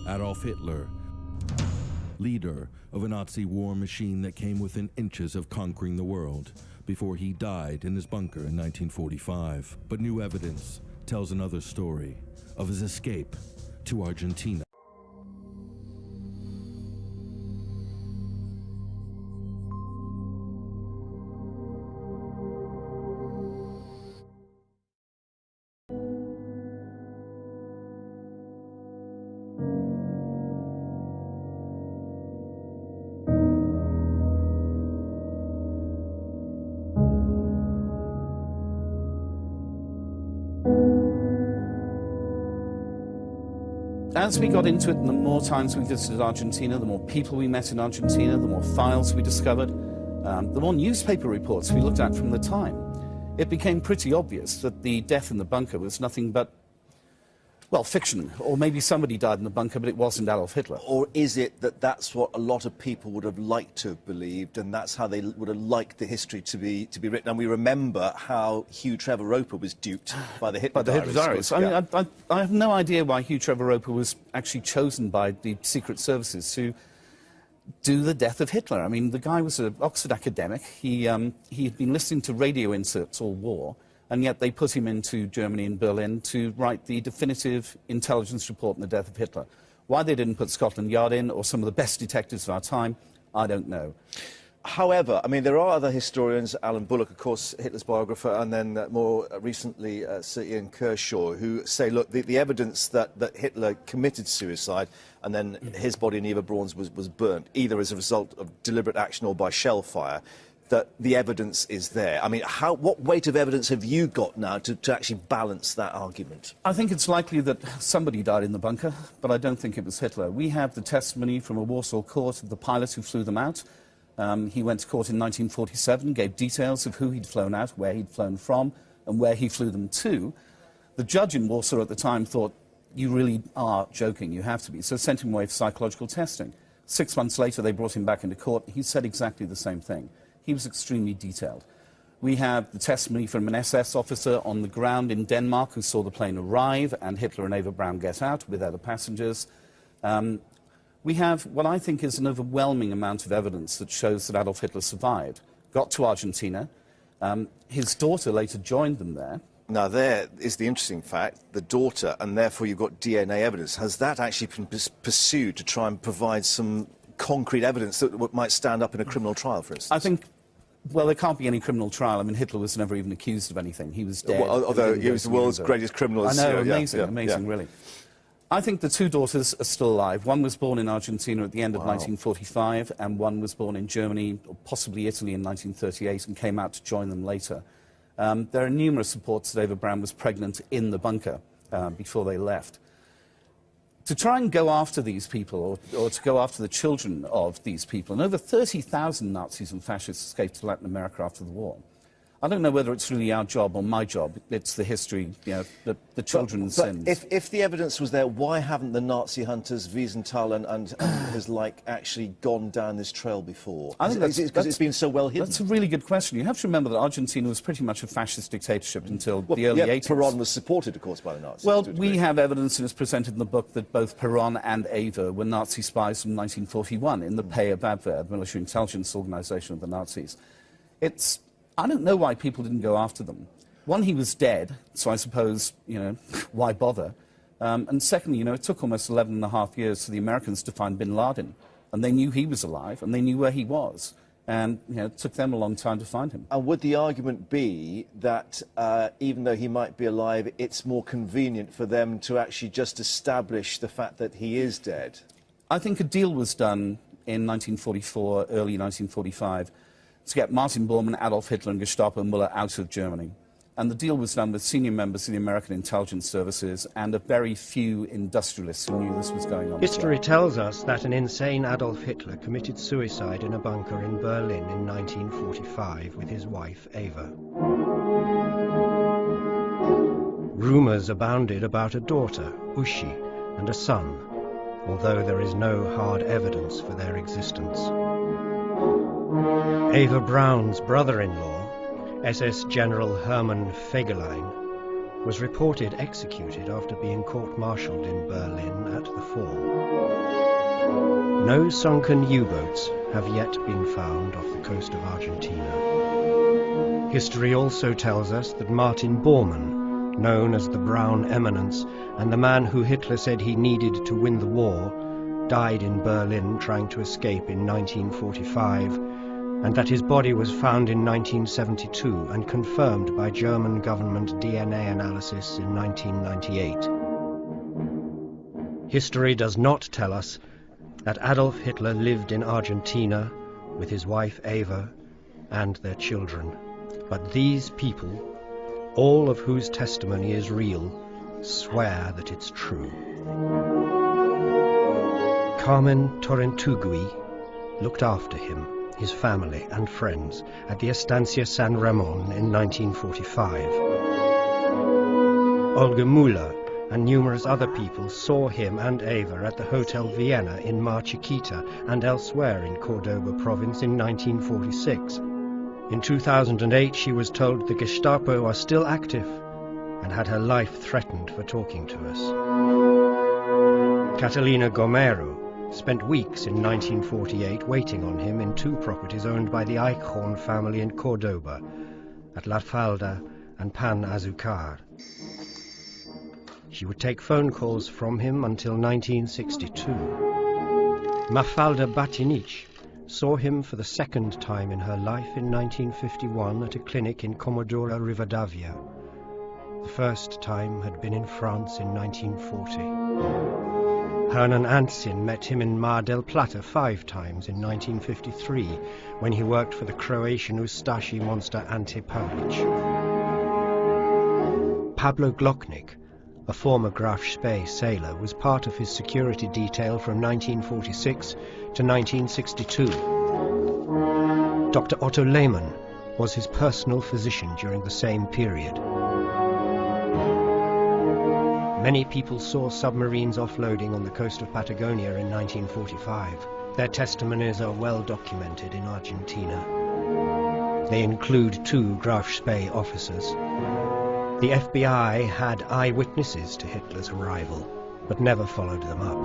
Adolf Hitler, leader of a Nazi war machine that came within inches of conquering the world before he died in his bunker in 1945. But new evidence tells another story of his escape to Argentina. As we got into it, and the more times we visited Argentina, the more people we met in Argentina, the more files we discovered, the more newspaper reports we looked at from the time, it became pretty obvious that the death in the bunker was nothing but, well, fiction. Or maybe somebody died in the bunker, but it wasn't Adolf Hitler. Or is it that that's what a lot of people would have liked to have believed, and that's how they would have liked the history to be written? And we remember how Hugh Trevor Roper was duped by the Hitler Diaries. I mean, I have no idea why Hugh Trevor Roper was actually chosen by the secret services to do the death of Hitler. I mean, the guy was an Oxford academic. He had been listening to radio inserts all war, and yet they put him into Germany and Berlin to write the definitive intelligence report on the death of Hitler. Why they didn't put Scotland Yard in, or some of the best detectives of our time, I don't know. However, I mean, there are other historians, Alan Bullock, of course, Hitler's biographer, and then more recently Sir Ian Kershaw, who say, look, the evidence that Hitler committed suicide and then his body in Eva Braun's was burnt, either as a result of deliberate action or by shell fire, that the evidence is there. I mean, what weight of evidence have you got now to actually balance that argument? I think it's likely that somebody died in the bunker, but I don't think it was Hitler. We have the testimony from a Warsaw court of the pilot who flew them out. He went to court in 1947, gave details of who he'd flown out, where he'd flown from, and where he flew them to. The judge in Warsaw at the time thought, you really are joking, you have to be, so sent him away for psychological testing. 6 months later, they brought him back into court. He said exactly the same thing. He was extremely detailed. We have the testimony from an SS officer on the ground in Denmark who saw the plane arrive and Hitler and Eva Braun get out with other passengers. We have what I think is an overwhelming amount of evidence that shows that Adolf Hitler survived, got to Argentina. His daughter later joined them there. Now, there is the interesting fact, the daughter, and therefore you've got DNA evidence. Has that actually been pursued to try and provide some concrete evidence that might stand up in a criminal trial, for instance? I think, well, there can't be any criminal trial. I mean, Hitler was never even accused of anything. He was dead. Well, although he was the world's greatest criminal. I know, amazing, really. I think the two daughters are still alive. One was born in Argentina at the end of 1945, and one was born in Germany, or possibly Italy, in 1938, and came out to join them later. There are numerous reports that Eva Braun was pregnant in the bunker before they left. To try and go after these people, or to go after the children of these people, and over 30,000 Nazis and fascists escaped to Latin America after the war. I don't know whether it's really our job or my job. It's the history, you know, the children's sins. If the evidence was there, why haven't the Nazi hunters, Wiesenthal and his like, actually gone down this trail before? I think because it's been so well hidden. That's a really good question. You have to remember that Argentina was pretty much a fascist dictatorship until the early 80s. Peron was supported, of course, by the Nazis. Well, we have evidence, and it's presented in the book, that both Peron and Eva were Nazi spies from 1941 in the pay of Abwehr, the military intelligence organization of the Nazis. I don't know why people didn't go after them. One, he was dead, so I suppose, you know, why bother? And secondly, you know, it took almost 11.5 years for the Americans to find bin Laden, and they knew he was alive, and they knew where he was. And, you know, it took them a long time to find him. And would the argument be that even though he might be alive, it's more convenient for them to actually just establish the fact that he is dead? I think a deal was done in 1944, early 1945, to get Martin Bormann, Adolf Hitler and Gestapo Müller out of Germany. And the deal was done with senior members of the American intelligence services and a very few industrialists who knew this was going on. History tells us that an insane Adolf Hitler committed suicide in a bunker in Berlin in 1945 with his wife Eva. Rumours abounded about a daughter, Uschi, and a son, although there is no hard evidence for their existence. Eva Braun's brother-in-law, SS General Hermann Fegelein, was reported executed after being court-martialed in Berlin at the fall. No sunken U-boats have yet been found off the coast of Argentina. History also tells us that Martin Bormann, known as the Brown Eminence, and the man who Hitler said he needed to win the war, died in Berlin trying to escape in 1945, and that his body was found in 1972 and confirmed by German government DNA analysis in 1998. History does not tell us that Adolf Hitler lived in Argentina with his wife Eva and their children. But these people, all of whose testimony is real, swear that it's true. Carmen Torrentugui looked after him, his family and friends at the Estancia San Ramon in 1945. Olga Müller and numerous other people saw him and Eva at the Hotel Vienna in Mar Chiquita and elsewhere in Cordoba province in 1946. In 2008 she was told the Gestapo are still active and had her life threatened for talking to us. Catalina Gomero spent weeks in 1948 waiting on him in 2 properties owned by the Eichhorn family in Cordoba, at La Falda and Pan Azucar. She would take phone calls from him until 1962. Mafalda Batinic saw him for the 2nd time in her life in 1951 at a clinic in Comodoro Rivadavia. The first time had been in France in 1940. Hernan Ansin met him in Mar del Plata 5 times in 1953 when he worked for the Croatian Ustashi monster Ante Pavlic. Pablo Glocknik, a former Graf Spee sailor, was part of his security detail from 1946 to 1962. Dr. Otto Lehmann was his personal physician during the same period. Many people saw submarines offloading on the coast of Patagonia in 1945. Their testimonies are well documented in Argentina. They include 2 Graf Spee officers. The FBI had eyewitnesses to Hitler's arrival, but never followed them up.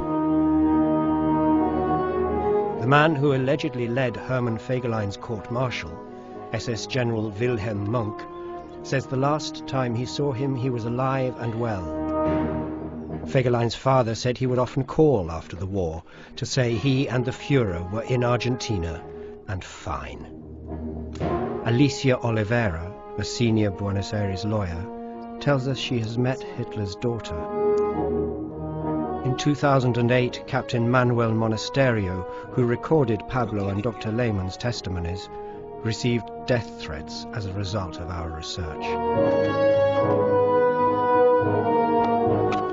The man who allegedly led Hermann Fegelein's court-martial, SS General Wilhelm Munk, says the last time he saw him he was alive and well. Fegelein's father said he would often call after the war to say he and the Führer were in Argentina and fine. Alicia Oliveira, a senior Buenos Aires lawyer, tells us she has met Hitler's daughter. In 2008, Captain Manuel Monasterio, who recorded Pablo and Dr. Lehmann's testimonies, received death threats as a result of our research.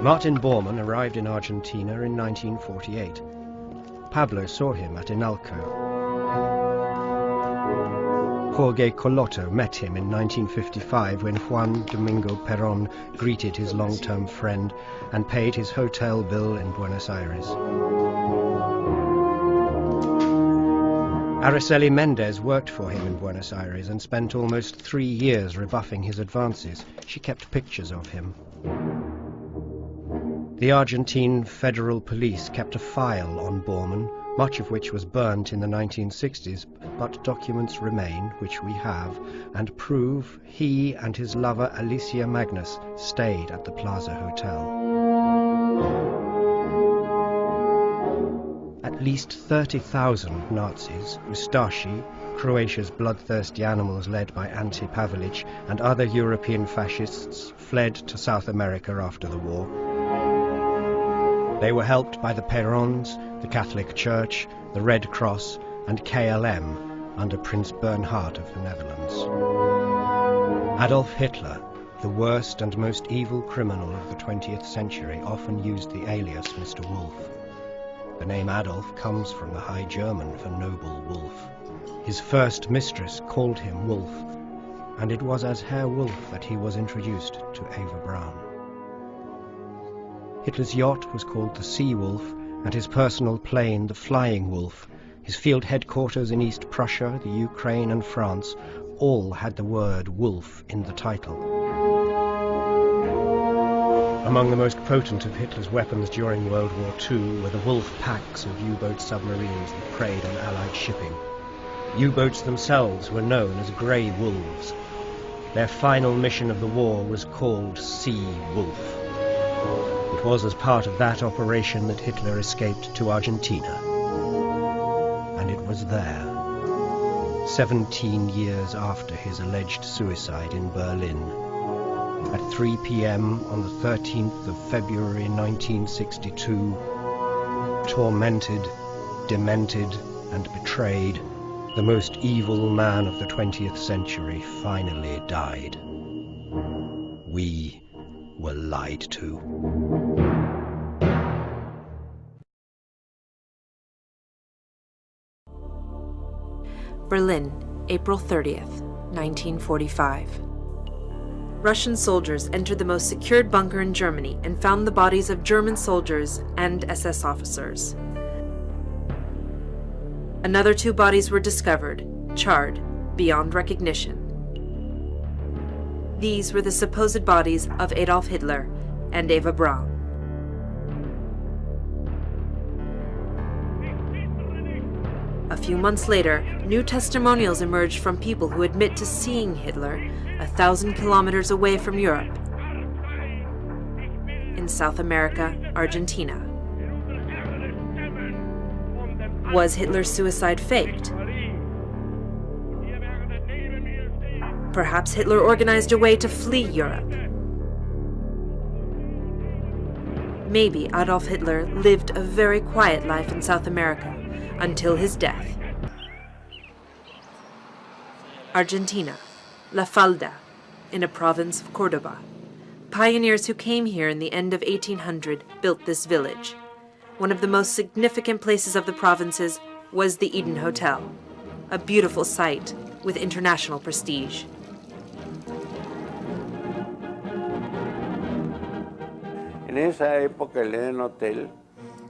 Martin Bormann arrived in Argentina in 1948. Pablo saw him at Inalco. Jorge Colotto met him in 1955 when Juan Domingo Perón greeted his long-term friend and paid his hotel bill in Buenos Aires. Araceli Mendez worked for him in Buenos Aires and spent almost 3 years rebuffing his advances. She kept pictures of him. The Argentine Federal Police kept a file on Bormann, much of which was burnt in the 1960s, but documents remain, which we have, and prove he and his lover Alicia Magnus stayed at the Plaza Hotel. At least 30,000 Nazis, Ustashi, Croatia's bloodthirsty animals led by Ante Pavlic, and other European fascists fled to South America after the war. They were helped by the Perons, the Catholic Church, the Red Cross, and KLM under Prince Bernhard of the Netherlands. Adolf Hitler, the worst and most evil criminal of the 20th century, often used the alias Mr. Wolf. The name Adolf comes from the High German for noble wolf. His first mistress called him Wolf, and it was as Herr Wolf that he was introduced to Eva Braun. Hitler's yacht was called the Sea Wolf, and his personal plane the Flying Wolf. His field headquarters in East Prussia, the Ukraine and France all had the word wolf in the title. Among the most potent of Hitler's weapons during World War II were the Wolf packs of U-boat submarines that preyed on Allied shipping. U-boats themselves were known as Grey Wolves. Their final mission of the war was called Sea Wolf. It was as part of that operation that Hitler escaped to Argentina. And it was there, 17 years after his alleged suicide in Berlin, at 3 p.m. on the 13th of February 1962, tormented, demented, and betrayed, the most evil man of the 20th century finally died. We were lied to. Berlin, April 30th, 1945. Russian soldiers entered the most secured bunker in Germany and found the bodies of German soldiers and SS officers. Another 2 bodies were discovered, charred, beyond recognition. These were the supposed bodies of Adolf Hitler and Eva Braun. A few months later, new testimonials emerged from people who admit to seeing Hitler 1,000 kilometers away from Europe, in South America, Argentina. Was Hitler's suicide faked? Perhaps Hitler organized a way to flee Europe. Maybe Adolf Hitler lived a very quiet life in South America until his death. Argentina, La Falda, in a province of Cordoba. Pioneers who came here in the end of 1800 built this village. One of the most significant places of the provinces was the Eden Hotel, a beautiful site with international prestige. En esa época el Eden Hotel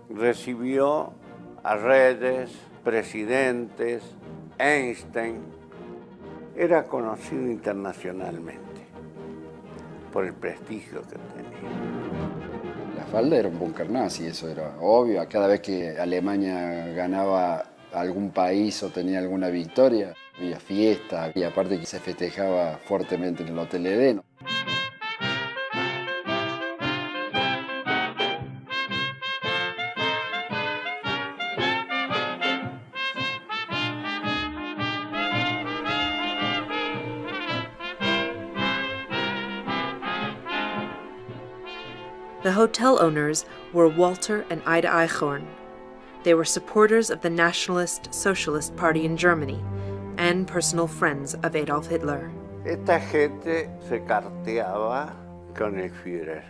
recibió a reyes, presidentes, Einstein. Era conocido internacionalmente por el prestigio que tenía. La Falda era un búnker nazi, eso era obvio. Cada vez que Alemania ganaba algún país o tenía alguna victoria, había fiesta y aparte que se festejaba fuertemente en el Hotel Eden. The hotel owners were Walter and Ida Eichhorn. They were supporters of the Nationalist Socialist Party in Germany and personal friends of Adolf Hitler. Esta gente se carteaba con el Führer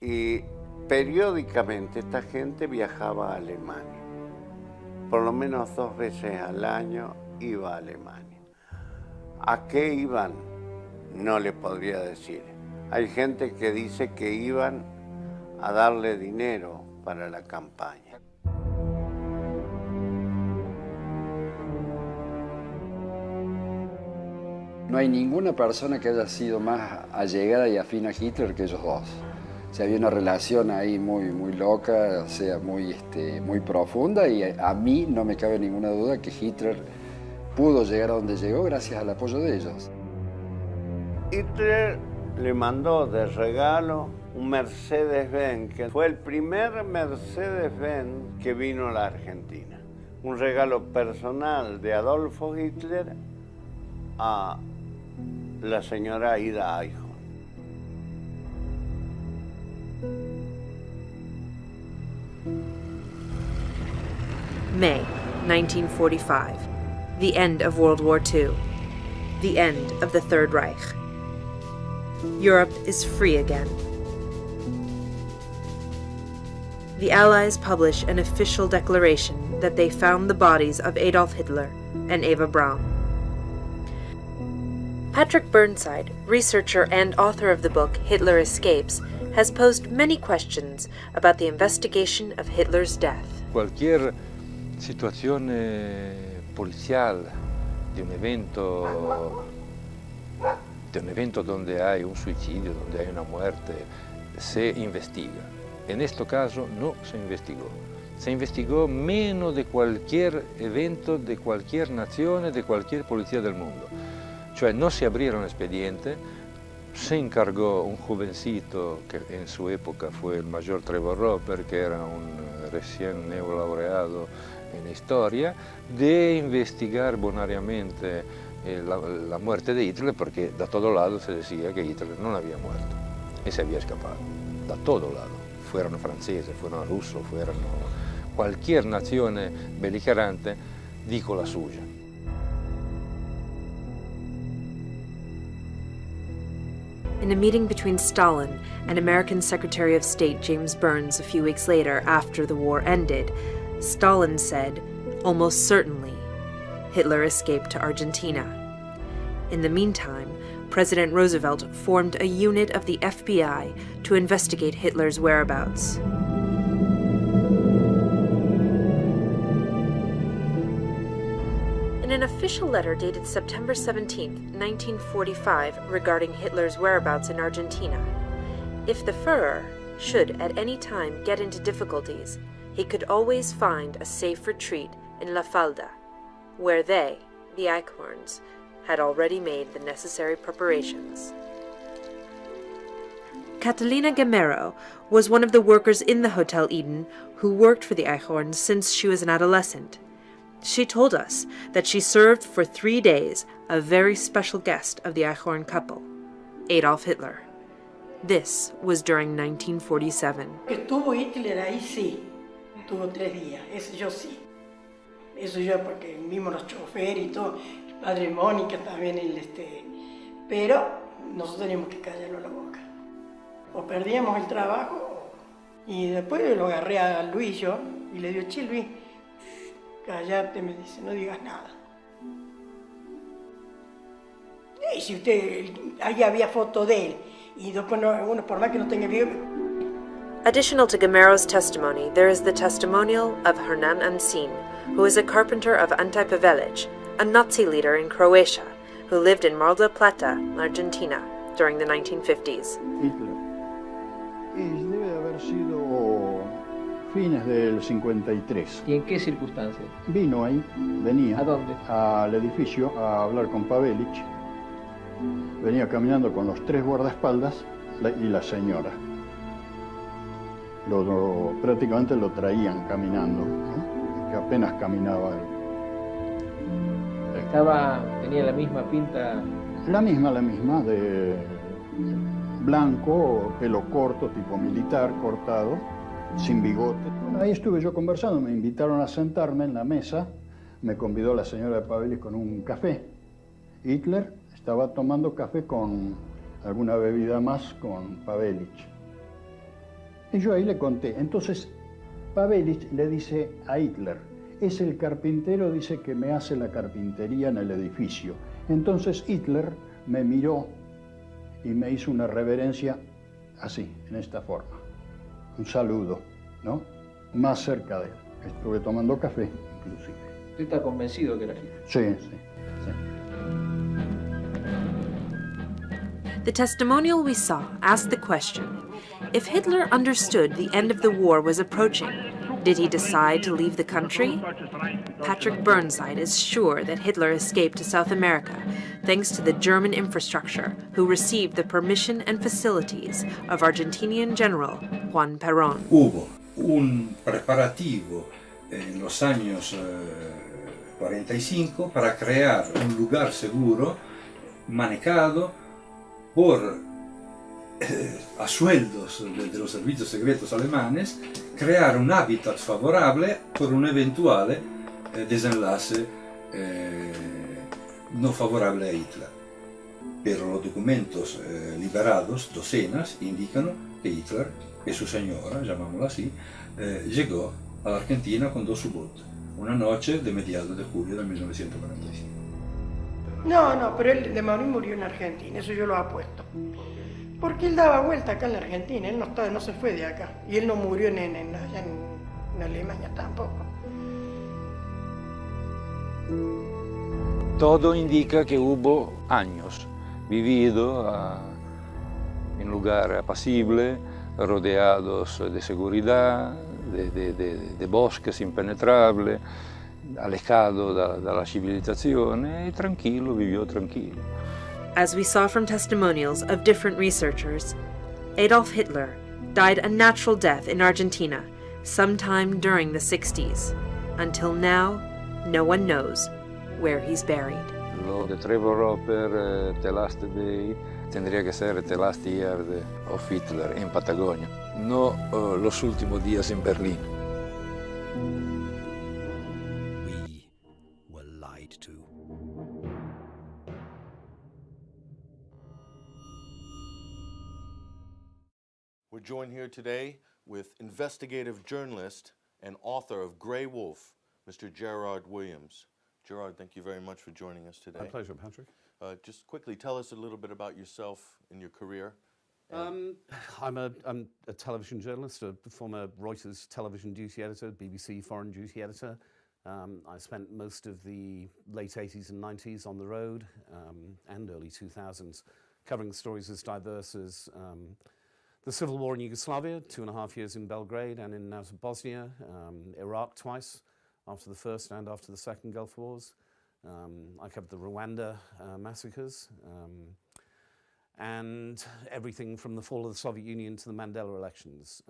y periódicamente esta gente viajaba a Alemania. Por lo menos 2 veces al año iba a Alemania. ¿A qué iban? No le podría decir. Hay gente que dice que iban a darle dinero para la campaña. No hay ninguna persona que haya sido más allegada y afín a Hitler que ellos dos. O sea, había una relación ahí muy loca, o sea, muy profunda, y a mí no me cabe ninguna duda que Hitler pudo llegar a donde llegó gracias al apoyo de ellos. Hitler le mandó de regalo un Mercedes-Benz, que fue el primer Mercedes-Benz que vino a la Argentina. Un regalo personal de Adolfo Hitler a la señora Ida Eichhorn. May 1945, the end of World War II, the end of the Third Reich. Europe is free again. The Allies publish an official declaration that they found the bodies of Adolf Hitler and Eva Braun. Patrick Burnside, researcher and author of the book Hitler Escapes, has posed many questions about the investigation of Hitler's death. Cualquier situación policial de un evento donde hay un suicidio, donde hay una muerte, se investiga. En este caso no se investigó. Se investigó menos de cualquier evento, de cualquier nación, de cualquier policía del mundo. Cioè no se abrieron expedientes, se encargó un jovencito que en su época fue el mayor Trevor Roper, que era un recién neolaureado en historia, de investigar bonariamente la muerte de Hitler, porque de todo lado se decía que Hitler no había muerto y se había escapado. De todo lado. Fueron franceses, fueron rusos, fueron cualquier nación beligerante, dijo la suya. In a meeting between Stalin and American Secretary of State James Burns a few weeks later after the war ended, Stalin said, almost certainly, Hitler escaped to Argentina. In the meantime, President Roosevelt formed a unit of the FBI to investigate Hitler's whereabouts. In an official letter dated September 17, 1945, regarding Hitler's whereabouts in Argentina, if the Führer should at any time get into difficulties, he could always find a safe retreat in La Falda, where they, the Eichhorns, had already made the necessary preparations. Catalina Gamero was one of the workers in the Hotel Eden who worked for the Eichhorns since she was an adolescent. She told us that she served for 3 days a very special guest of the Eichhorn couple, Adolf Hitler. This was during 1947. Estuvo Hitler ahí, sí. Estuvo 3 días, eso yo sí. Eso yo, porque vimos los choferes y todo, el padre Mónica también, pero nosotros teníamos que callarlo la boca. O perdíamos el trabajo, y después lo agarré a Luis yo, y le digo, che Luis, cállate, me dice, no digas nada. Y si usted, ahí había foto de él, y después uno por más que no tenga video. Additional to Gamero's testimony, there is the testimonial of Hernan Ancin, who is a carpenter of Ante Pavelic, a Nazi leader in Croatia, who lived in Mar del Plata, Argentina, during the 1950s. Hitler. Y debe de haber sido fines del 53. ¿Y en qué circunstancias? Vino ahí, venía. ¿A dónde? Al edificio a hablar con Pavelic. Venía caminando con los 3 guardaespaldas y la señora. Prácticamente lo traían caminando, ¿no? Que apenas caminaba él. Tenía la misma pinta. La misma, de blanco, pelo corto, tipo militar, cortado, sin bigote. Bueno, ahí estuve yo conversando, me invitaron a sentarme en la mesa, me convidó la señora de Pavelic con un café. Hitler estaba tomando café con alguna bebida más con Pavelic. Y yo ahí le conté. Entonces, Pavelic le dice a Hitler, es el carpintero, dice, que me hace la carpintería en el edificio. Entonces Hitler me miró y me hizo una reverencia así, en esta forma. Un saludo, ¿no? Más cerca de él. Estuve tomando café, inclusive. ¿Usted está convencido que era Hitler? Sí. The testimonial we saw asked the question, if Hitler understood the end of the war was approaching, did he decide to leave the country? Patrick Burnside is sure that Hitler escaped to South America thanks to the German infrastructure who received the permission and facilities of Argentinian General Juan Perón. Hubo un preparativo en los años 45 para crear un lugar seguro, manejado a sueldos de los servicios secretos alemanes, crear un hábitat favorable por un eventuale desenlace no favorable a Hitler. Pero los documentos liberados, docenas, indican que Hitler y su señora, llamámosla así, llegó a la Argentina con 2 U-Boot, una noche de mediados de julio de 1945. No, pero él de morir murió en Argentina, eso yo lo apuesto. Porque él daba vuelta acá en la Argentina, él no se fue de acá. Y él no murió allá en Alemania tampoco. Todo indica que hubo años vivido en un lugar apacible, rodeados de seguridad, de bosques impenetrables, alejado dalla civilizzazione, e tranquillo, vivió tranquillo. As we saw from testimonials of different researchers, Adolf Hitler died a natural death in Argentina sometime during the 60s. Until now, no one knows where he's buried. Lo de Trevor Roper, The Last Day, tendría que ser The Last Year of Hitler en Patagonia, no Los Últimos Días en Berlín. We were lied to. We're joined here today with investigative journalist and author of Grey Wolf, Mr. Gerard Williams. Gerard, thank you very much for joining us today. My pleasure, Patrick. Just quickly, tell us a little bit about yourself and your career. I'm a television journalist, a former Reuters television duty editor, BBC foreign duty editor. I spent most of the late 80s and 90s on the road and early 2000s covering stories as diverse as the civil war in Yugoslavia, 2.5 years in Belgrade and in out of Bosnia, Iraq twice, after the first and after the second Gulf Wars. I covered the Rwanda massacres and everything from the fall of the Soviet Union to the Mandela elections.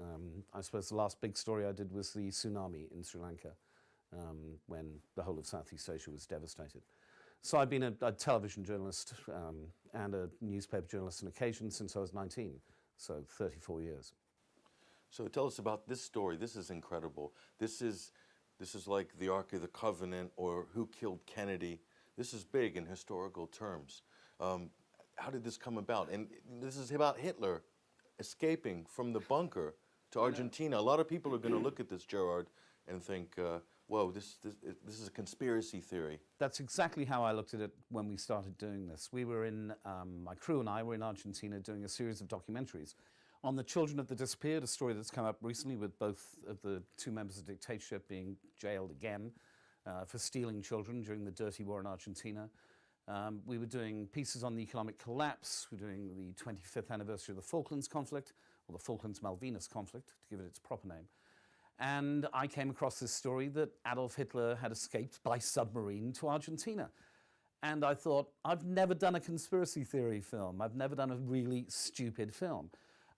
I suppose the last big story I did was the tsunami in Sri Lanka when the whole of Southeast Asia was devastated. So I've been a television journalist and a newspaper journalist on occasion since I was 19, so 34 years. So tell us about this story. This is incredible. This is like the Ark of the Covenant or Who Killed Kennedy. This is big in historical terms. How did this come about? And this is about Hitler escaping from the bunker to Argentina. A lot of people are going to look at this, Gerard, and think, whoa, this is a conspiracy theory. That's exactly how I looked at it when we started doing this. We were in, my crew and I were in Argentina doing a series of documentaries on the children of the disappeared, a story that's come up recently with both of the two members of the dictatorship being jailed again for stealing children during the dirty war in Argentina. We were doing pieces on the economic collapse. We're doing the 25th anniversary of the Falklands conflict, or the Falklands-Malvinas conflict, to give it its proper name. And I came across this story that Adolf Hitler had escaped by submarine to Argentina. And I thought, I've never done a conspiracy theory film. I've never done a really stupid film.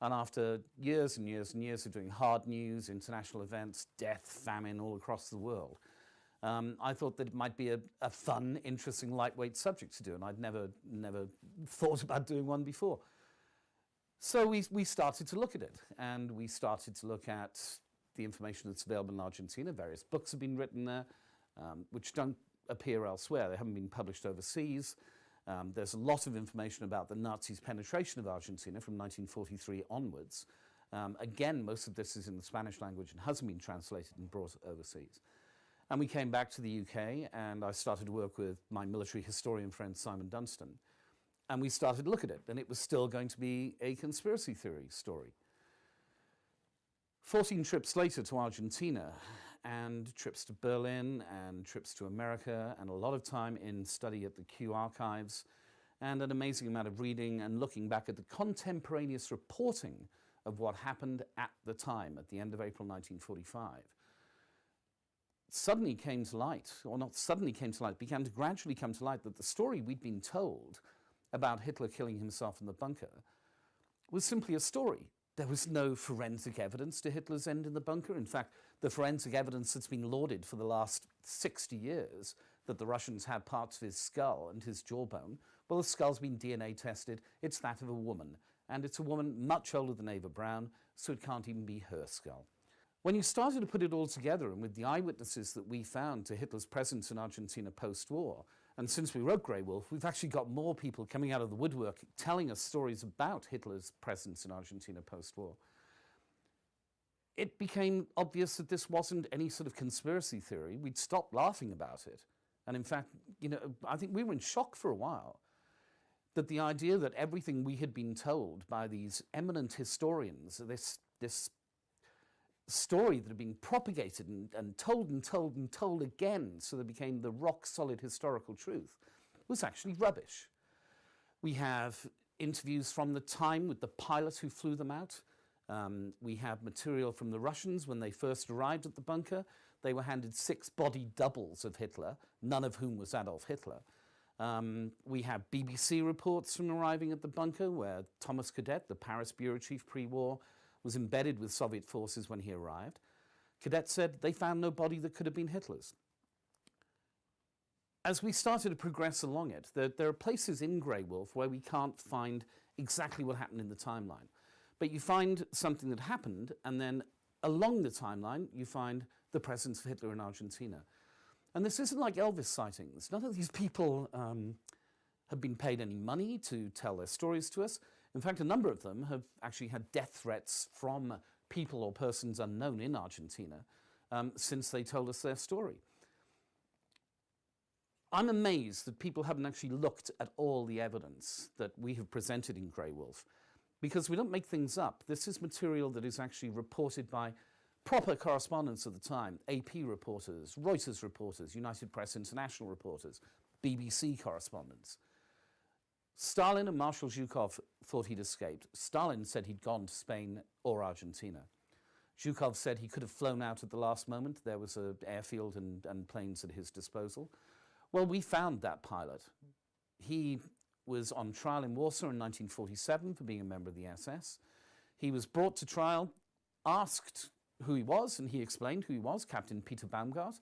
And after years and years and years of doing hard news, international events, death, famine all across the world, I thought that it might be a fun, interesting, lightweight subject to do, and I'd never thought about doing one before. So we started to look at it, and we started to look at the information that's available in Argentina. Various books have been written there, which don't appear elsewhere. They haven't been published overseas. There's a lot of information about the Nazis' penetration of Argentina from 1943 onwards. Again, most of this is in the Spanish language and hasn't been translated and brought overseas. And we came back to the UK, and I started to work with my military historian friend Simon Dunstan. And we started to look at it, and it was still going to be a conspiracy theory story. 14 trips later to Argentina, and trips to Berlin, and trips to America, and a lot of time in study at the Kew archives, and an amazing amount of reading and looking back at the contemporaneous reporting of what happened at the time, at the end of April 1945. Suddenly came to light, or not suddenly came to light, began to gradually come to light that the story we'd been told about Hitler killing himself in the bunker was simply a story. There was no forensic evidence to Hitler's end in the bunker. In fact, the forensic evidence that's been lauded for the last 60 years, that the Russians had parts of his skull and his jawbone, well, the skull's been DNA tested. It's that of a woman, and it's a woman much older than Eva Braun, so it can't even be her skull. When you started to put it all together, and with the eyewitnesses that we found to Hitler's presence in Argentina post-war, and since we wrote Grey Wolf, we've actually got more people coming out of the woodwork telling us stories about Hitler's presence in Argentina post-war. It became obvious that this wasn't any sort of conspiracy theory. We'd stopped laughing about it. And in fact, I think we were in shock for a while that the idea that everything we had been told by these eminent historians, this story that had been propagated and told and told and told again, so that it became the rock-solid historical truth, was actually rubbish. We have interviews from the time with the pilot who flew them out, We have material from the Russians when they first arrived at the bunker. They were handed 6 body doubles of Hitler, none of whom was Adolf Hitler. We have BBC reports from arriving at the bunker where Thomas Cadet, the Paris bureau chief pre-war, was embedded with Soviet forces when he arrived. Cadet said they found no body that could have been Hitler's. As we started to progress along it, there are places in Grey Wolf where we can't find exactly what happened in the timeline. But you find something that happened, and then along the timeline, you find the presence of Hitler in Argentina. And this isn't like Elvis sightings. None of these people have been paid any money to tell their stories to us. In fact, a number of them have actually had death threats from people or persons unknown in Argentina since they told us their story. I'm amazed that people haven't actually looked at all the evidence that we have presented in Grey Wolf, because we don't make things up. This is material that is actually reported by proper correspondents of the time, AP reporters, Reuters reporters, United Press International reporters, BBC correspondents. Stalin and Marshal Zhukov thought he'd escaped. Stalin said he'd gone to Spain or Argentina. Zhukov said he could have flown out at the last moment. There was an airfield and planes at his disposal. Well, we found that pilot. He was on trial in Warsaw in 1947 for being a member of the SS. He was brought to trial, asked who he was, and he explained who he was, Captain Peter Baumgart,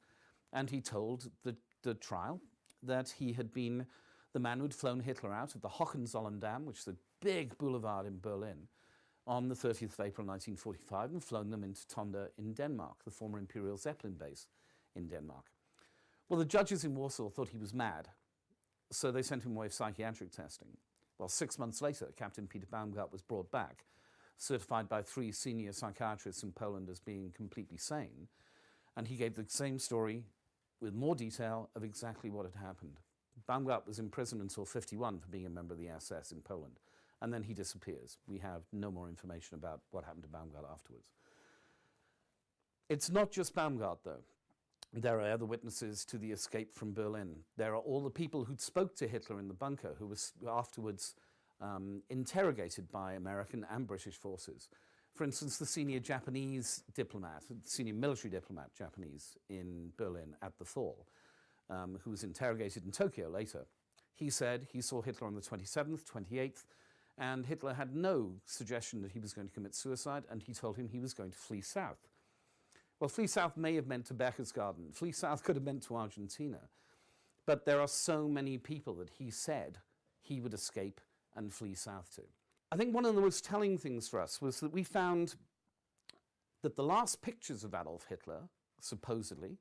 and he told the trial that he had been the man who'd flown Hitler out of the Hohenzollern-Damm, which is a big boulevard in Berlin, on the 30th of April 1945, and flown them into Tonda in Denmark, the former Imperial Zeppelin base in Denmark. Well, the judges in Warsaw thought he was mad, so they sent him away for psychiatric testing. Well, 6 months later, Captain Peter Baumgart was brought back, certified by 3 senior psychiatrists in Poland as being completely sane, and he gave the same story with more detail of exactly what had happened. Baumgart was imprisoned until 1951 for being a member of the SS in Poland, and then he disappears. We have no more information about what happened to Baumgart afterwards. It's not just Baumgart, though. There are other witnesses to the escape from Berlin. There are all the people who spoke to Hitler in the bunker, who was afterwards interrogated by American and British forces. For instance, the senior Japanese diplomat, senior military diplomat Japanese in Berlin at the fall, who was interrogated in Tokyo later. He said he saw Hitler on the 27th, 28th, and Hitler had no suggestion that he was going to commit suicide, and he told him he was going to flee south. Well, flee south may have meant to Berchtesgaden. Flee south could have meant to Argentina. But there are so many people that he said he would escape and flee south to. I think one of the most telling things for us was that we found that the last pictures of Adolf Hitler, supposedly,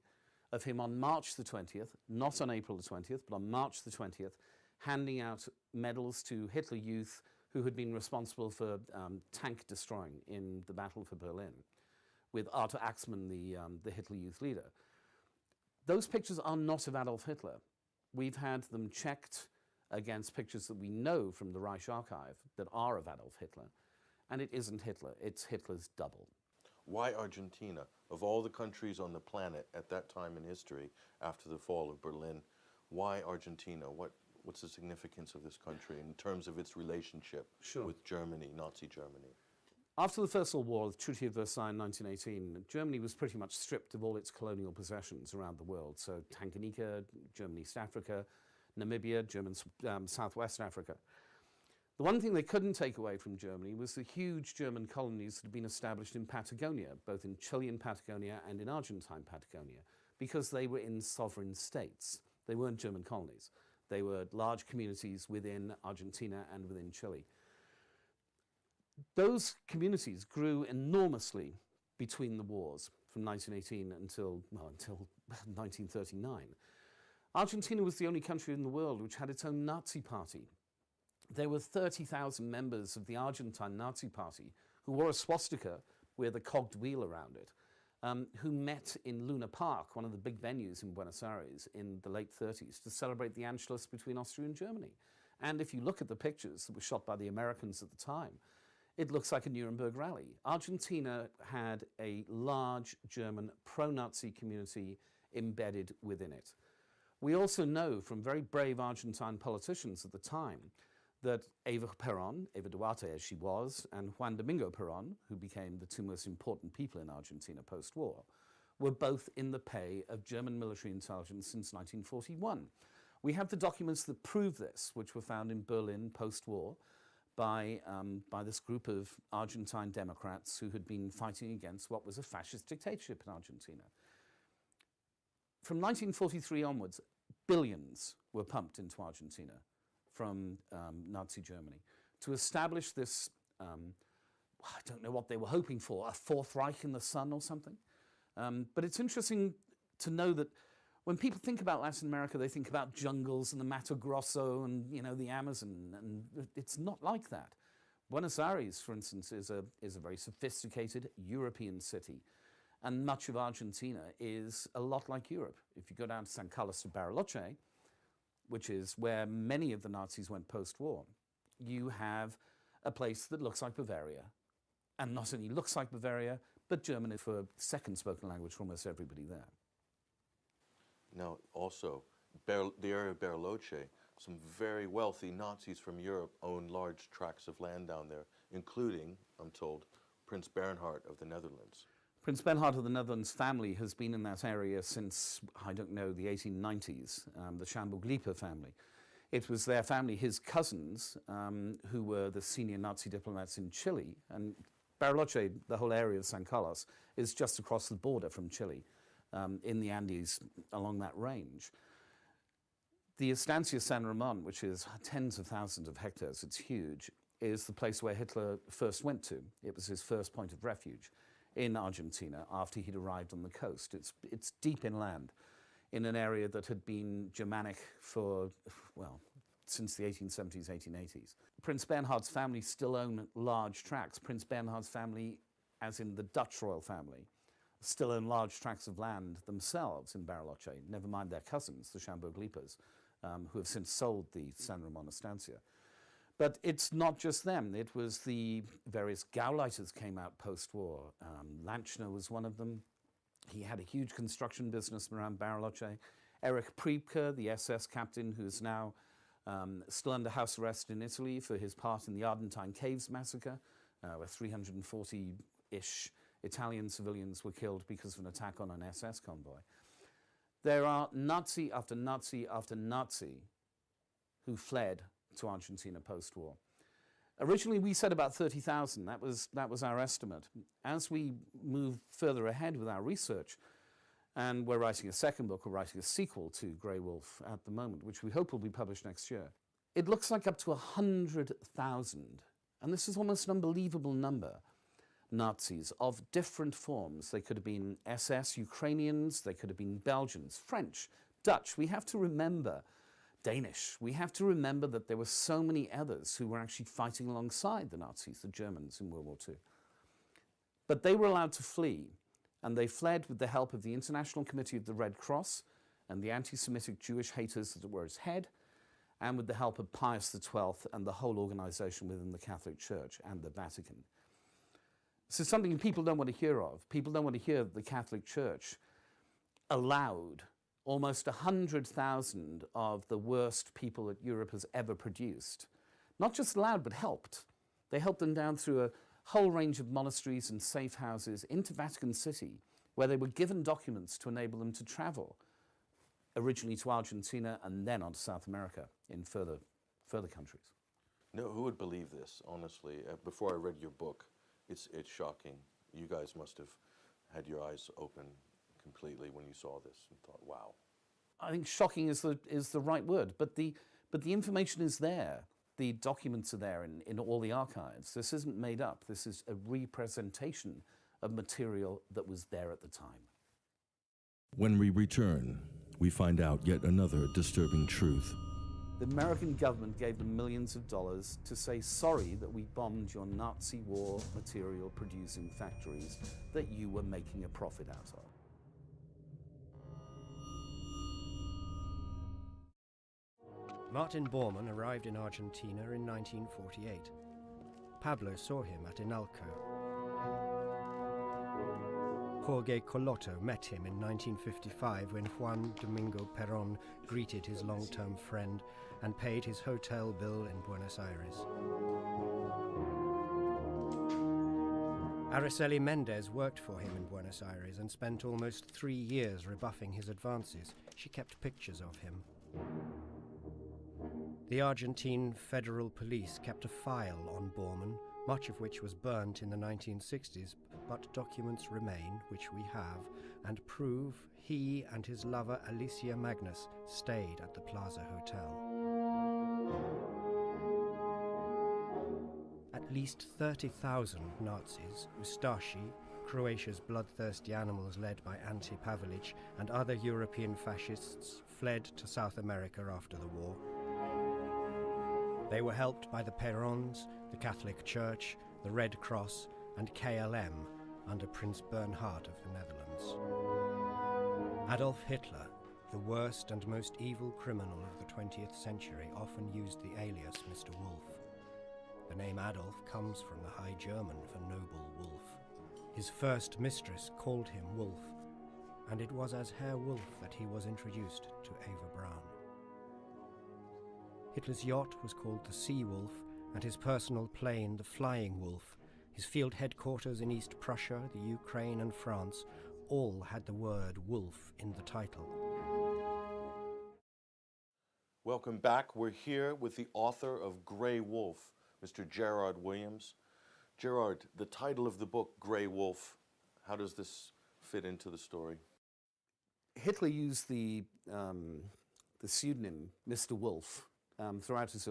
of him on March the 20th, not on April the 20th, but on March the 20th, handing out medals to Hitler Youth who had been responsible for tank destroying in the Battle for Berlin, with Arthur Axmann, the Hitler Youth leader. Those pictures are not of Adolf Hitler. We've had them checked against pictures that we know from the Reich Archive that are of Adolf Hitler, and it isn't Hitler, it's Hitler's double. Why Argentina? Of all the countries on the planet at that time in history, after the fall of Berlin, why Argentina? What's the significance of this country in terms of its relationship with Germany, Nazi Germany? After the First World War, the Treaty of Versailles in 1918, Germany was pretty much stripped of all its colonial possessions around the world. So Tanganyika, German East Africa, Namibia, German Southwest Africa. The one thing they couldn't take away from Germany was the huge German colonies that had been established in Patagonia, both in Chilean Patagonia and in Argentine Patagonia, because they were in sovereign states. They weren't German colonies. They were large communities within Argentina and within Chile. Those communities grew enormously between the wars from 1918 until 1939. Argentina was the only country in the world which had its own Nazi party. There were 30,000 members of the Argentine Nazi Party who wore a swastika with a cogged wheel around it, who met in Luna Park, one of the big venues in Buenos Aires, in the late 30s to celebrate the Anschluss between Austria and Germany. And if you look at the pictures that were shot by the Americans at the time, it looks like a Nuremberg rally. Argentina had a large German pro-Nazi community embedded within it. We also know from very brave Argentine politicians at the time that Eva Perón, Eva Duarte as she was, and Juan Domingo Perón, who became the two most important people in Argentina post-war, were both in the pay of German military intelligence since 1941. We have the documents that prove this, which were found in Berlin post-war by this group of Argentine Democrats who had been fighting against what was a fascist dictatorship in Argentina. From 1943 onwards, billions were pumped into Argentina from Nazi Germany to establish this, I don't know what they were hoping for, a Fourth Reich in the sun or something. But it's interesting to know that when people think about Latin America, they think about jungles and the Mato Grosso and, you know, the Amazon, and it's not like that. Buenos Aires, for instance, is a very sophisticated European city, and much of Argentina is a lot like Europe. If you go down to San Carlos de Bariloche, which is where many of the Nazis went post-war, you have a place that looks like Bavaria, and not only looks like Bavaria, but German is for second spoken language for almost everybody there. Now, also, the area of Bariloche, some very wealthy Nazis from Europe owned large tracts of land down there, including, I'm told, Prince Bernhard of the Netherlands. Prince Bernhard of the Netherlands family has been in that area since, I don't know, the 1890s, the Schaumburg-Lippe family. It was their family, his cousins, who were the senior Nazi diplomats in Chile, and Bariloche, the whole area of San Carlos, is just across the border from Chile, in the Andes along that range. The Estancia San Ramon, which is tens of thousands of hectares, it's huge, is the place where Hitler first went to. It was his first point of refuge in Argentina after he'd arrived on the coast. It's deep inland in an area that had been Germanic for, well, since the 1870s, 1880s. Prince Bernhard's family still own large tracts. Prince Bernhard's family, as in the Dutch royal family, still own large tracts of land themselves in Bariloche, never mind their cousins, the Schaumburg-Lippers, who have since sold the San Ramon Estancia. But it's not just them. It was the various Gauleiters came out post-war. Lanchner was one of them. He had a huge construction business around Bariloche. Erich Priebke, the SS captain, who is now still under house arrest in Italy for his part in the Ardentine Caves massacre, where 340-ish Italian civilians were killed because of an attack on an SS convoy. There are Nazi after Nazi after Nazi who fled to Argentina post-war. Originally, we said about 30,000. That was our estimate. As we move further ahead with our research, and we're writing a second book, we're writing a sequel to Grey Wolf at the moment, which we hope will be published next year. It looks like up to 100,000, and this is almost an unbelievable number, Nazis of different forms. They could have been SS Ukrainians, they could have been Belgians, French, Dutch. We have to remember Danish. We have to remember that there were so many others who were actually fighting alongside the Nazis, the Germans in World War II. But they were allowed to flee, and they fled with the help of the International Committee of the Red Cross and the anti-Semitic Jewish haters that were its head, and with the help of Pius XII and the whole organization within the Catholic Church and the Vatican. This is something people don't want to hear of. People don't want to hear that the Catholic Church allowed almost 100,000 of the worst people that Europe has ever produced. Not just allowed, but helped. They helped them down through a whole range of monasteries and safe houses into Vatican City, where they were given documents to enable them to travel, originally to Argentina and then on to South America in further countries. No, who would believe this, honestly? Before I read your book, it's shocking. You guys must have had your eyes open completely when you saw this and thought, wow. I think shocking is the right word, but the information is there. The documents are there in all the archives. This isn't made up. This is a representation of material that was there at the time. When we return, we find out yet another disturbing truth. The American government gave them millions of dollars to say sorry that we bombed your Nazi war material producing factories that you were making a profit out of. Martin Bormann arrived in Argentina in 1948. Pablo saw him at Inalco. Jorge Colotto met him in 1955 when Juan Domingo Perón greeted his long-term friend and paid his hotel bill in Buenos Aires. Araceli Mendez worked for him in Buenos Aires and spent almost 3 years rebuffing his advances. She kept pictures of him. The Argentine Federal Police kept a file on Bormann, much of which was burnt in the 1960s, but documents remain, which we have, and prove he and his lover Alicia Magnus stayed at the Plaza Hotel. At least 30,000 Nazis, Ustashi, Croatia's bloodthirsty animals led by Ante Pavelic, and other European fascists fled to South America after the war. They were helped by the Perons, the Catholic Church, the Red Cross, and KLM under Prince Bernhard of the Netherlands. Adolf Hitler, the worst and most evil criminal of the 20th century, often used the alias Mr. Wolf. The name Adolf comes from the High German for noble wolf. His first mistress called him Wolf, and it was as Herr Wolf that he was introduced to Eva Braun. Hitler's yacht was called the Sea Wolf, and his personal plane the Flying Wolf. His field headquarters in East Prussia, the Ukraine and France all had the word wolf in the title. Welcome back. We're here with the author of Grey Wolf, Mr. Gerard Williams. Gerard, the title of the book, Grey Wolf, how does this fit into the story? Hitler used the pseudonym Mr. Wolf throughout his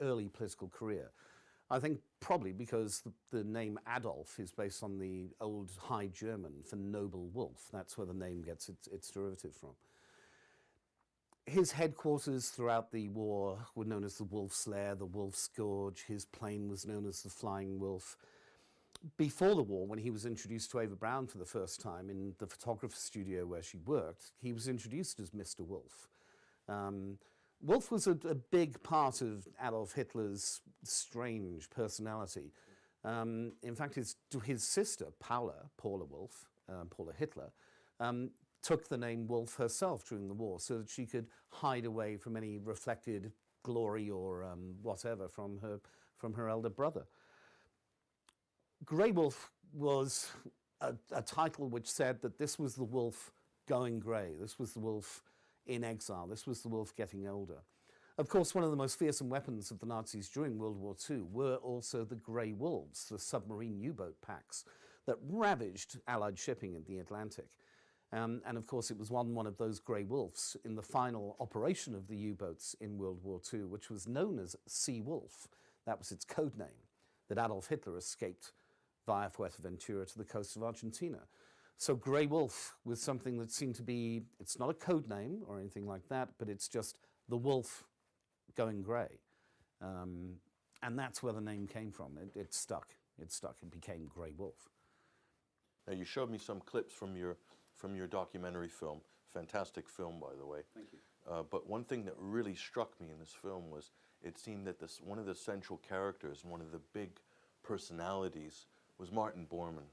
early political career. I think probably because the name Adolf is based on the old High German for noble wolf. That's where the name gets its derivative from. His headquarters throughout the war were known as the Wolf's Lair, the Wolf's Gorge. His plane was known as the Flying Wolf. Before the war, when he was introduced to Eva Braun for the first time in the photographer studio where she worked, he was introduced as Mr. Wolf. Wolf was a big part of Adolf Hitler's strange personality. In fact, his sister, Paula Wolf, Paula Hitler, took the name Wolf herself during the war so that she could hide away from any reflected glory or whatever from her elder brother. Grey Wolf was a title which said that this was the wolf going grey, this was the wolf in exile, this was the wolf getting older. Of course, one of the most fearsome weapons of the Nazis during World War II were also the grey wolves, the submarine U-boat packs that ravaged Allied shipping in the Atlantic. And of course, it was one of those grey wolves in the final operation of the U-boats in World War II, which was known as Sea Wolf. That was its code name, that Adolf Hitler escaped via Fuerteventura to the coast of Argentina. So Grey Wolf was something that seemed to be, it's not a code name or anything like that, but it's just the wolf going grey. And that's where the name came from. It stuck. It became Grey Wolf. Now, you showed me some clips from your documentary film. Fantastic film, by the way. Thank you. But one thing that really struck me in this film was it seemed that one of the central characters and one of the big personalities was Martin Bormann.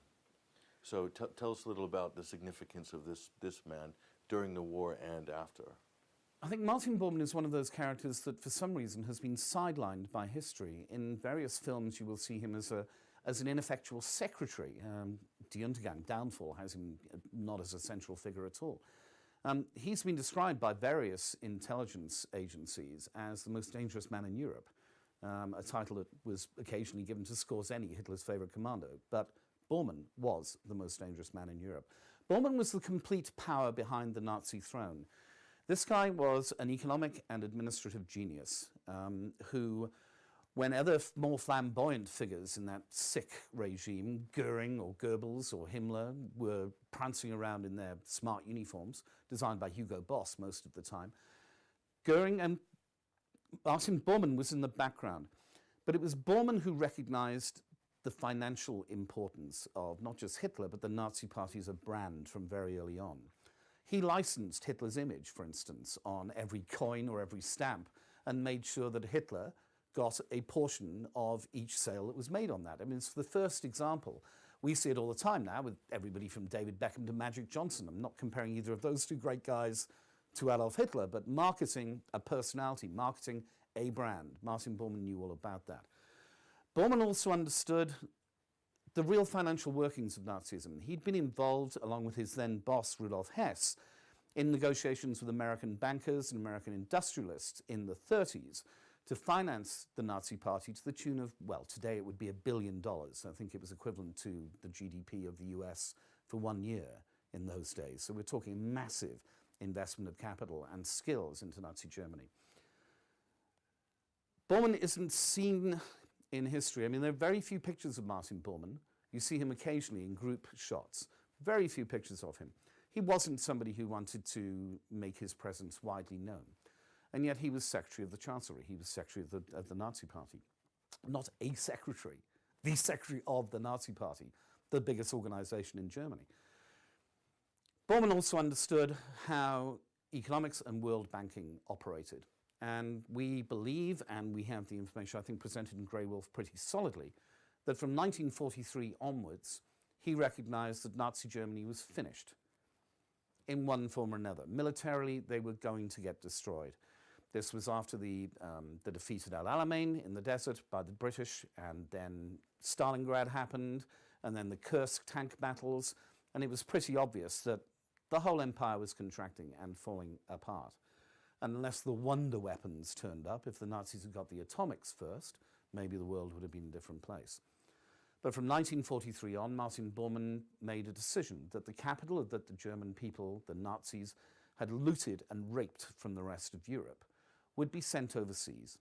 So tell us a little about the significance of this man during the war and after. I think Martin Bormann is one of those characters that for some reason has been sidelined by history. In various films you will see him as an ineffectual secretary. Die Untergang, Downfall, has him not as a central figure at all. He's been described by various intelligence agencies as the most dangerous man in Europe, a title that was occasionally given to Skorzeny, Hitler's favorite commando. But Bormann was the most dangerous man in Europe. Bormann was the complete power behind the Nazi throne. This guy was an economic and administrative genius who, when other more flamboyant figures in that sick regime, Goering or Goebbels or Himmler, were prancing around in their smart uniforms, designed by Hugo Boss most of the time, Goering and Martin Bormann was in the background. But it was Bormann who recognized the financial importance of not just Hitler, but the Nazi Party as a brand from very early on. He licensed Hitler's image, for instance, on every coin or every stamp, and made sure that Hitler got a portion of each sale that was made on that. I mean, the first example We see it all the time now with everybody from David Beckham to Magic Johnson. I'm not comparing either of those two great guys to Adolf Hitler, but marketing a personality, marketing a brand. Martin Bormann knew all about that. Bormann also understood the real financial workings of Nazism. He'd been involved, along with his then boss, Rudolf Hess, in negotiations with American bankers and American industrialists in the 30s to finance the Nazi Party to the tune of, well, today it would be $1 billion. I think it was equivalent to the GDP of the US for 1 year in those days. So we're talking massive investment of capital and skills into Nazi Germany. Bormann isn't seen in history. I mean, there are very few pictures of Martin Bormann. You see him occasionally in group shots. Very few pictures of him. He wasn't somebody who wanted to make his presence widely known. And yet he was Secretary of the Chancellery. He was Secretary of the Nazi Party. Not a secretary, the Secretary of the Nazi Party, the biggest organization in Germany. Bormann also understood how economics and world banking operated. And we believe, and we have the information I think presented in Grey Wolf pretty solidly, that from 1943 onwards, he recognized that Nazi Germany was finished in one form or another. Militarily, they were going to get destroyed. This was after the defeat at El Alamein in the desert by the British, and then Stalingrad happened, and then the Kursk tank battles, and it was pretty obvious that the whole empire was contracting and falling apart. And unless the wonder weapons turned up, if the Nazis had got the atomics first, maybe the world would have been a different place. But from 1943 on, Martin Bormann made a decision that the capital that the German people, the Nazis, had looted and raped from the rest of Europe would be sent overseas,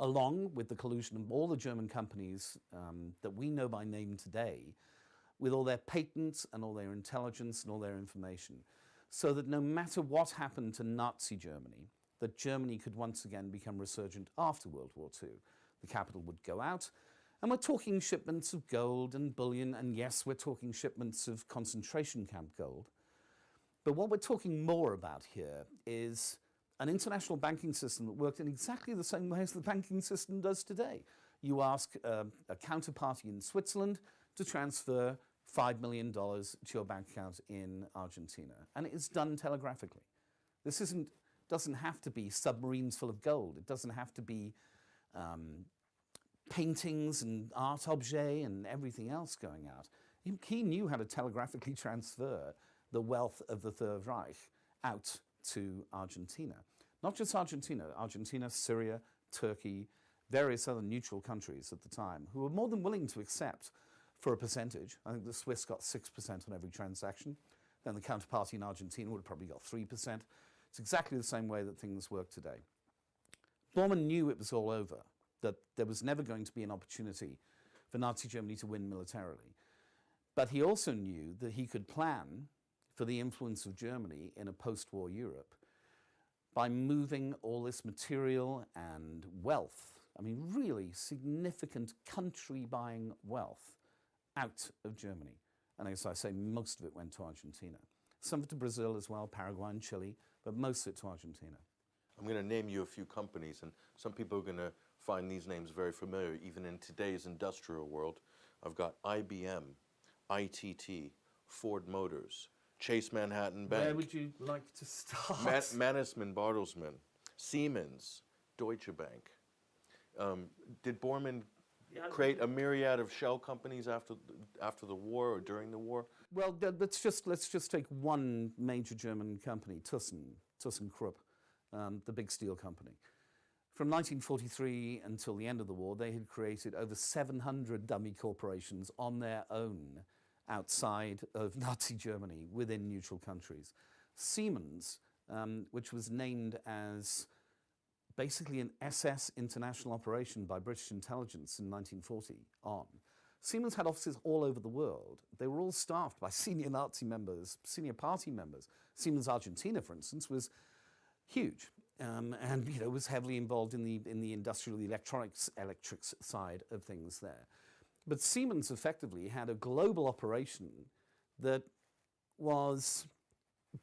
along with the collusion of all the German companies that we know by name today, with all their patents and all their intelligence and all their information, so that no matter what happened to Nazi Germany, that Germany could once again become resurgent after World War II. The capital would go out, and we're talking shipments of gold and bullion, and yes, we're talking shipments of concentration camp gold. But what we're talking more about here is an international banking system that worked in exactly the same way as the banking system does today. You ask a counterparty in Switzerland to transfer $5 million to your bank account in Argentina, and it is done telegraphically. This doesn't have to be submarines full of gold. It doesn't have to be paintings and art objets and everything else going out. He knew how to telegraphically transfer the wealth of the Third Reich out to Argentina. Not just Argentina, Syria, Turkey, various other neutral countries at the time who were more than willing to accept for a percentage. I think the Swiss got 6% on every transaction. Then the counterparty in Argentina would have probably got 3%. It's exactly the same way that things work today. Bormann knew it was all over, that there was never going to be an opportunity for Nazi Germany to win militarily. But he also knew that he could plan for the influence of Germany in a post-war Europe by moving all this material and wealth, I mean really significant country-buying wealth, out of Germany. And as I say, most of it went to Argentina. Some of it to Brazil as well, Paraguay and Chile, but most of it to Argentina. I'm going to name you a few companies, and some people are going to find these names very familiar, even in today's industrial world. I've got IBM, ITT, Ford Motors, Chase Manhattan Bank. Where would you like to start? Mannesmann Bartelsmann, Siemens, Deutsche Bank. Did Bormann create a myriad of shell companies after the war or during the war? Well, let's just take one major German company, ThyssenKrupp, the big steel company. From 1943 until the end of the war, they had created over 700 dummy corporations on their own outside of Nazi Germany, within neutral countries. Siemens, which was named as basically an SS international operation by British intelligence in 1940 on. Siemens had offices all over the world. They were all staffed by senior Nazi members, senior party members. Siemens Argentina, for instance, was huge, and was heavily involved in the industrial, the electrics side of things there. But Siemens effectively had a global operation that was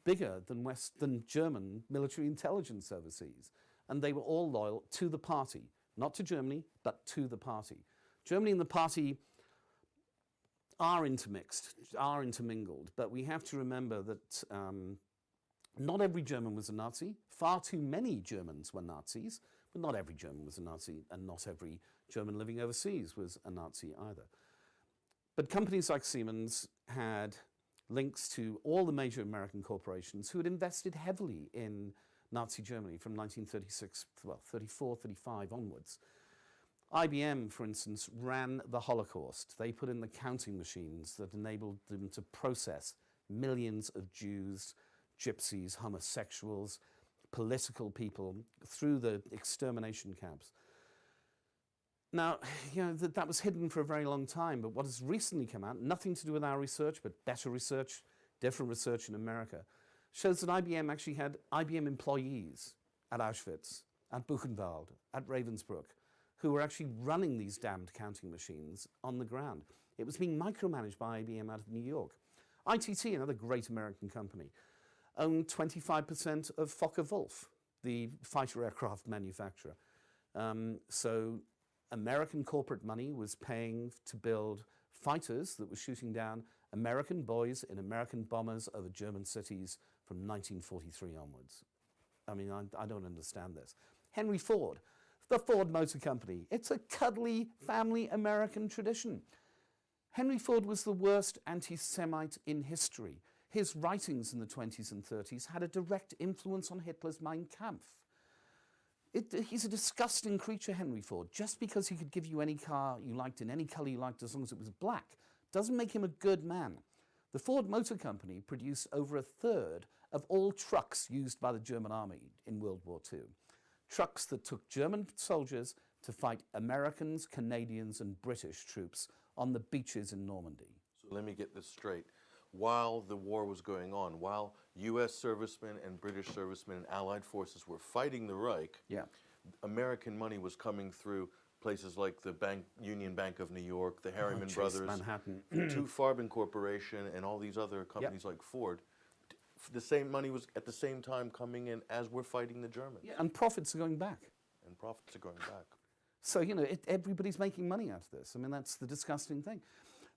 bigger than German military intelligence overseas. And they were all loyal to the party, not to Germany, but to the party. Germany and the party are intermixed, are intermingled, but we have to remember that not every German was a Nazi. Far too many Germans were Nazis, but not every German was a Nazi, and not every German living overseas was a Nazi either. But companies like Siemens had links to all the major American corporations who had invested heavily in Nazi Germany from 1936, well, 34, 35 onwards. IBM, for instance, ran the Holocaust. They put in the counting machines that enabled them to process millions of Jews, gypsies, homosexuals, political people through the extermination camps. Now, you know, that was hidden for a very long time, but what has recently come out, nothing to do with our research, but better research, different research in America, shows that IBM actually had IBM employees at Auschwitz, at Buchenwald, at Ravensbrück, who were actually running these damned counting machines on the ground. It was being micromanaged by IBM out of New York. ITT, another great American company, owned 25% of Focke-Wulf, the fighter aircraft manufacturer. So American corporate money was paying to build fighters that were shooting down American boys in American bombers over German cities from 1943 onwards. I mean, I don't understand this. Henry Ford, the Ford Motor Company. It's a cuddly family American tradition. Henry Ford was the worst anti-Semite in history. His writings in the 20s and 30s had a direct influence on Hitler's Mein Kampf. He's a disgusting creature, Henry Ford. Just because he could give you any car you liked in any color you liked as long as it was black doesn't make him a good man. The Ford Motor Company produced over 1/3 of all trucks used by the German army in World War II. Trucks that took German soldiers to fight Americans, Canadians, and British troops on the beaches in Normandy. So let me get this straight. While the war was going on, while U.S. servicemen and British servicemen and Allied forces were fighting the Reich, American money was coming through places like the Union Bank of New York, the Harriman Brothers, Manhattan, to Farben Corporation, and all these other companies like Ford. The same money was at the same time coming in as we're fighting the Germans. Yeah, and profits are going back. And profits are going back. So, you know, everybody's making money out of this. I mean, that's the disgusting thing.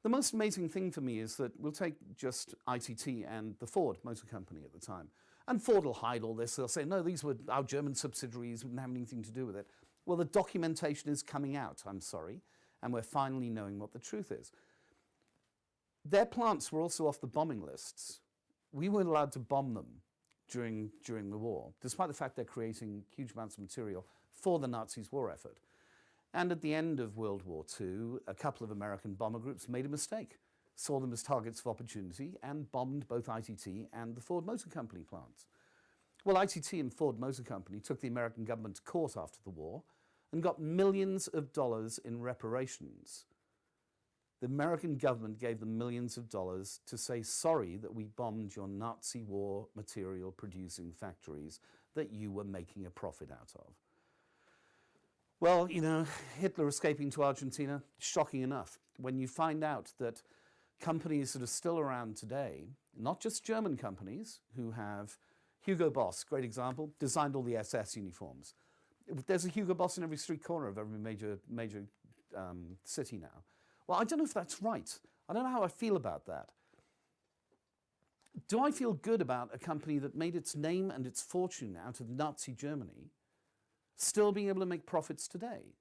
The most amazing thing for me is that we'll take just ITT and the Ford Motor Company at the time. And Ford will hide all this. They'll say, no, these were our German subsidiaries, we didn't have anything to do with it. Well, the documentation is coming out, I'm sorry, and we're finally knowing what the truth is. Their plants were also off the bombing lists. We weren't allowed to bomb them during the war, despite the fact they're creating huge amounts of material for the Nazis' war effort. And at the end of World War II, a couple of American bomber groups made a mistake, saw them as targets of opportunity, and bombed both ITT and the Ford Motor Company plants. Well, ITT and Ford Motor Company took the American government to court after the war and got millions of dollars in reparations. The American government gave them millions of dollars to say sorry that we bombed your Nazi war material producing factories that you were making a profit out of. Well, you know, Hitler escaping to Argentina, shocking enough. When you find out that companies that are still around today, not just German companies who have Hugo Boss, great example, designed all the SS uniforms. There's a Hugo Boss in every street corner of every major city now. Well, I don't know if that's right. I don't know how I feel about that. Do I feel good about a company that made its name and its fortune out of Nazi Germany still being able to make profits today?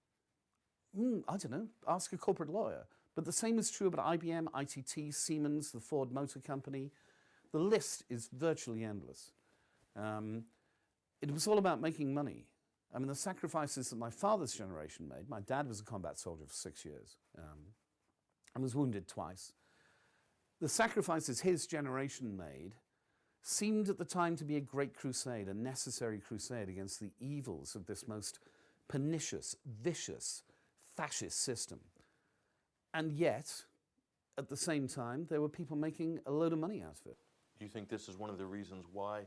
I don't know. Ask a corporate lawyer. But the same is true about IBM, ITT, Siemens, the Ford Motor Company. The list is virtually endless. It was all about making money. I mean, the sacrifices that my father's generation made, my dad was a combat soldier for 6 years and was wounded twice. The sacrifices his generation made seemed at the time to be a great crusade, a necessary crusade against the evils of this most pernicious, vicious, fascist system. And yet, at the same time, there were people making a load of money out of it. Do you think this is one of the reasons why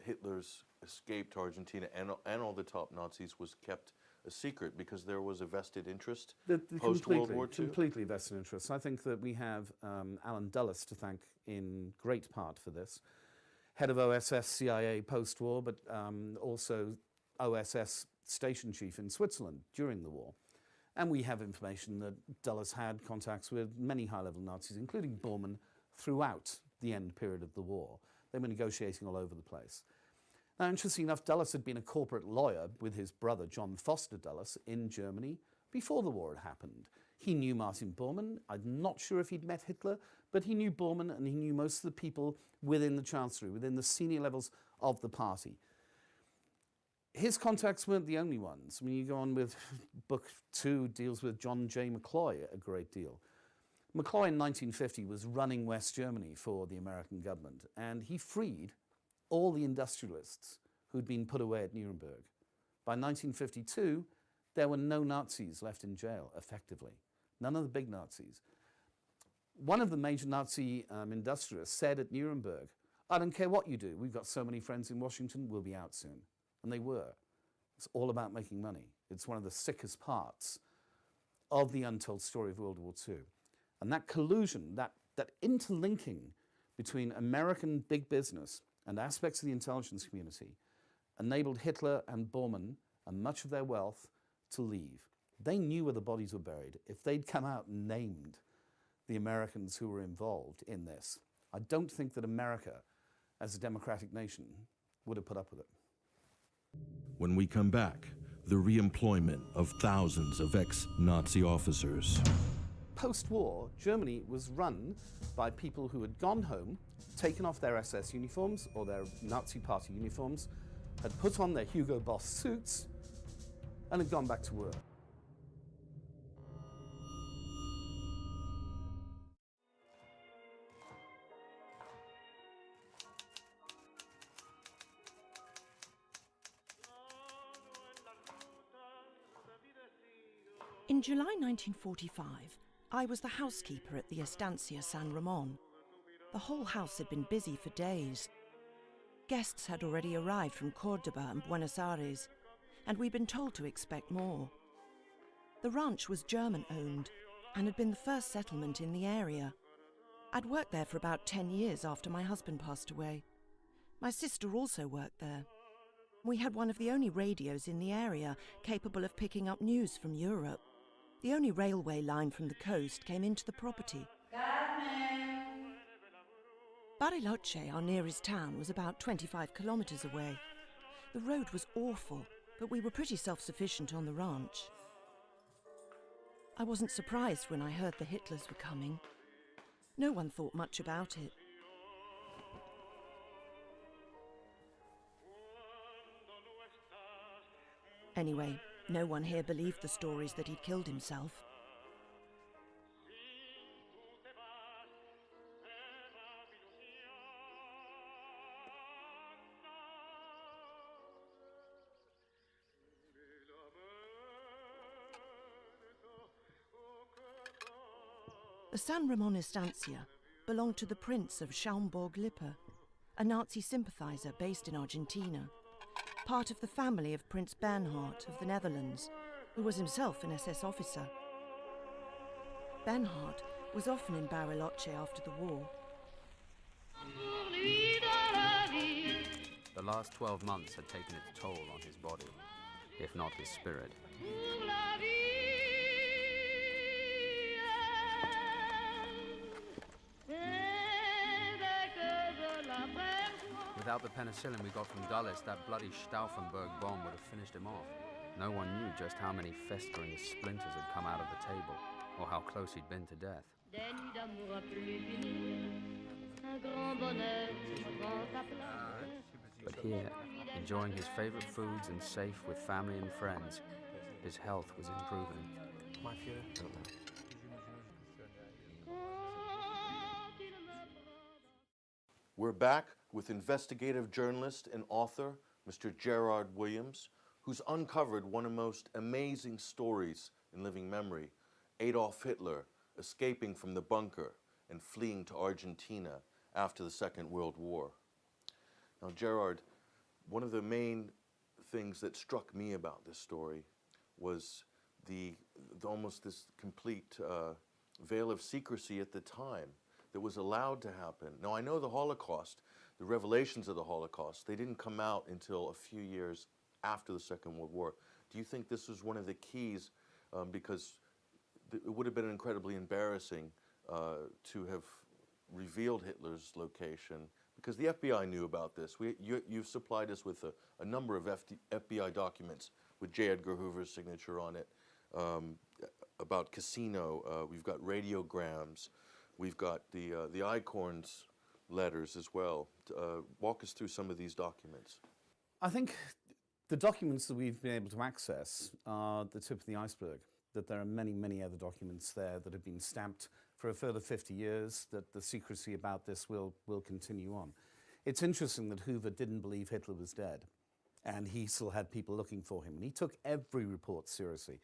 Hitler's escape to Argentina and all the top Nazis was kept a secret, because there was a vested interest post-World War II? Completely vested interest. I think that we have Alan Dulles to thank in great part for this. Head of OSS CIA post-war, but also OSS station chief in Switzerland during the war. And we have information that Dulles had contacts with many high-level Nazis, including Bormann, throughout the end period of the war. They were negotiating all over the place. Now, interesting enough, Dulles had been a corporate lawyer with his brother, John Foster Dulles, in Germany before the war had happened. He knew Martin Bormann. I'm not sure if he'd met Hitler, but he knew Bormann and he knew most of the people within the Chancellery, within the senior levels of the party. His contacts weren't the only ones. I mean, you go on with book 2 deals with John J. McCloy a great deal. McCloy in 1950 was running West Germany for the American government, and he freed all the industrialists who'd been put away at Nuremberg. By 1952, there were no Nazis left in jail, effectively. None of the big Nazis. One of the major Nazi industrialists said at Nuremberg, "I don't care what you do, we've got so many friends in Washington, we'll be out soon." And they were. It's all about making money. It's one of the sickest parts of the untold story of World War II. And that collusion, that interlinking between American big business and aspects of the intelligence community enabled Hitler and Bormann and much of their wealth to leave. They knew where the bodies were buried. If they'd come out and named the Americans who were involved in this, I don't think that America, as a democratic nation, would have put up with it. When we come back, the re-employment of thousands of ex-Nazi officers. Post-war, Germany was run by people who had gone home, taken off their SS uniforms or their Nazi party uniforms, had put on their Hugo Boss suits, and had gone back to work. In July 1945, I was the housekeeper at the Estancia San Ramon. The whole house had been busy for days. Guests had already arrived from Cordoba and Buenos Aires, and we'd been told to expect more. The ranch was German-owned and had been the first settlement in the area. I'd worked there for about 10 years after my husband passed away. My sister also worked there. We had one of the only radios in the area capable of picking up news from Europe. The only railway line from the coast came into the property. Bariloche, our nearest town, was about 25 kilometers away. The road was awful, but we were pretty self-sufficient on the ranch. I wasn't surprised when I heard the Hitlers were coming. No one thought much about it. Anyway, no one here believed the stories that he'd killed himself. The San Ramon Estancia belonged to the Prince of Schaumburg-Lippe, a Nazi sympathizer based in Argentina, part of the family of Prince Bernhard of the Netherlands, who was himself an SS officer. Bernhard was often in Bariloche after the war. The last 12 months had taken its toll on his body, if not his spirit. Without the penicillin we got from Dulles, that bloody Stauffenberg bomb would have finished him off. No one knew just how many festering splinters had come out of the table, or how close he'd been to death. But here, enjoying his favorite foods and safe with family and friends, his health was improving. My fear? Don't know. We're back with investigative journalist and author, Mr. Gerard Williams, who's uncovered one of the most amazing stories in living memory, Adolf Hitler escaping from the bunker and fleeing to Argentina after the Second World War. Now, Gerard, one of the main things that struck me about this story was the almost this complete veil of secrecy at the time that was allowed to happen. Now, I know the Holocaust, the revelations of the Holocaust, they didn't come out until a few years after the Second World War. Do you think this was one of the keys because it would have been incredibly embarrassing to have revealed Hitler's location, because the FBI knew about this. You've supplied us with a number of FBI documents with J. Edgar Hoover's signature on it, about Casino. We've got radiograms. We've got the Eichhorn's letters as well. Walk us through some of these documents. I think the documents that we've been able to access are the tip of the iceberg, that there are many, many other documents there that have been stamped for a further 50 years, that the secrecy about this will continue on. It's interesting that Hoover didn't believe Hitler was dead, and he still had people looking for him, and he took every report seriously.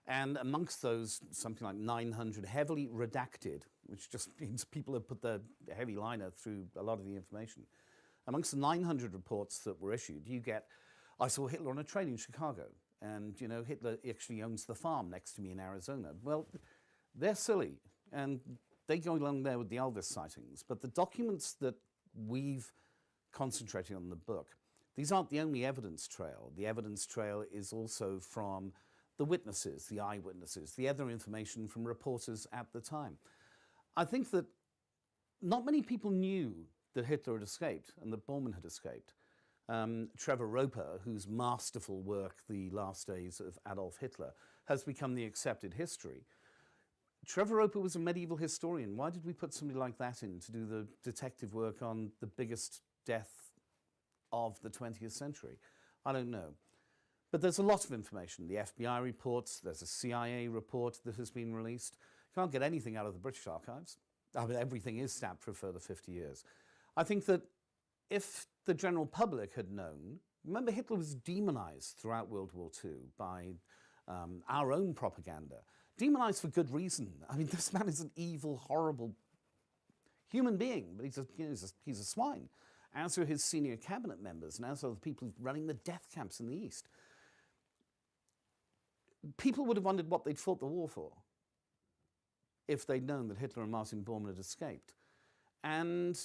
And amongst those, something like 900 heavily redacted, which just means people have put the heavy liner through a lot of the information. Amongst the 900 reports that were issued, you get, I saw Hitler on a train in Chicago, and you know, Hitler actually owns the farm next to me in Arizona. Well, they're silly, and they go along there with the Elvis sightings. But the documents that we've concentrated on in the book, these aren't the only evidence trail. The evidence trail is also from the witnesses, the eyewitnesses, the other information from reporters at the time. I think that not many people knew that Hitler had escaped and that Bormann had escaped. Trevor Roper, whose masterful work, The Last Days of Adolf Hitler, has become the accepted history. Trevor Roper was a medieval historian. Why did we put somebody like that in to do the detective work on the biggest death of the 20th century? I don't know. But there's a lot of information. The FBI reports, there's a CIA report that has been released. You can't get anything out of the British archives. I mean, everything is stamped for a further 50 years. I think that if the general public had known, remember Hitler was demonized throughout World War II by our own propaganda. Demonized for good reason. I mean, this man is an evil, horrible human being, but he's a swine. As are his senior cabinet members, and as are the people running the death camps in the East. People would have wondered what they'd fought the war for if they'd known that Hitler and Martin Bormann had escaped. And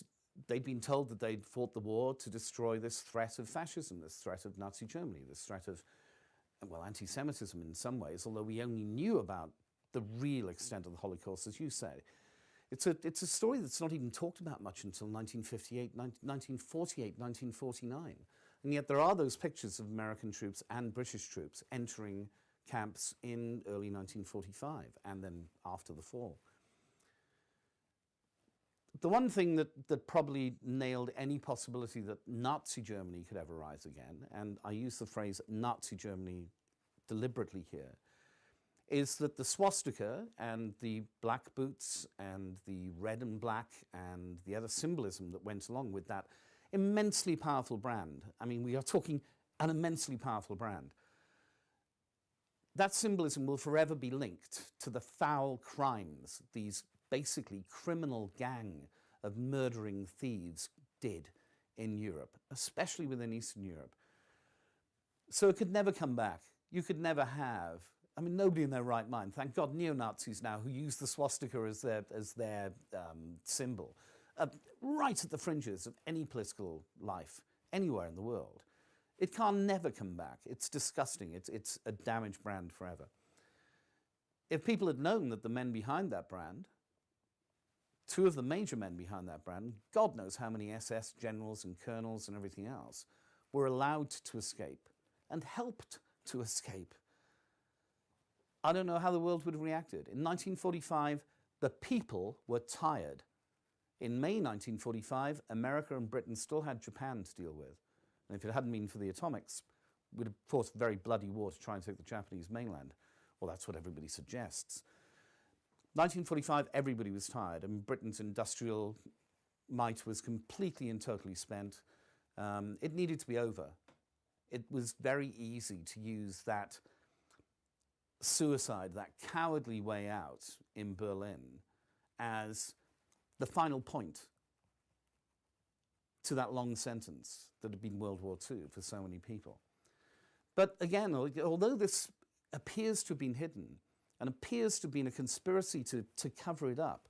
they'd been told that they'd fought the war to destroy this threat of fascism, this threat of Nazi Germany, this threat of, well, anti-Semitism in some ways, although we only knew about the real extent of the Holocaust, as you say. It's a story that's not even talked about much until 1948, 1948, 1949. And yet there are those pictures of American troops and British troops entering camps in early 1945 and then after the fall. The one thing that probably nailed any possibility that Nazi Germany could ever rise again, and I use the phrase Nazi Germany deliberately here, is that the swastika and the black boots and the red and black and the other symbolism that went along with that immensely powerful brand, I mean, we are talking an immensely powerful brand, that symbolism will forever be linked to the foul crimes these basically criminal gang of murdering thieves did in Europe, especially within Eastern Europe. So it could never come back. You could never have, I mean, nobody in their right mind, thank God, neo-Nazis now who use the swastika as their symbol, right at the fringes of any political life anywhere in the world. It can never come back. It's disgusting. It's a damaged brand forever. If people had known that the men behind that brand, two of the major men behind that brand, God knows how many SS generals and colonels and everything else, were allowed to escape and helped to escape, I don't know how the world would have reacted. In 1945, the people were tired. In May 1945, America and Britain still had Japan to deal with. And if it hadn't been for the atomics, we'd have fought a very bloody war to try and take the Japanese mainland. Well, that's what everybody suggests. 1945, everybody was tired, and Britain's industrial might was completely and totally spent. It needed to be over. It was very easy to use that suicide, that cowardly way out in Berlin as the final point to that long sentence that had been World War II for so many people. But again, although this appears to have been hidden and appears to have been a conspiracy to cover it up,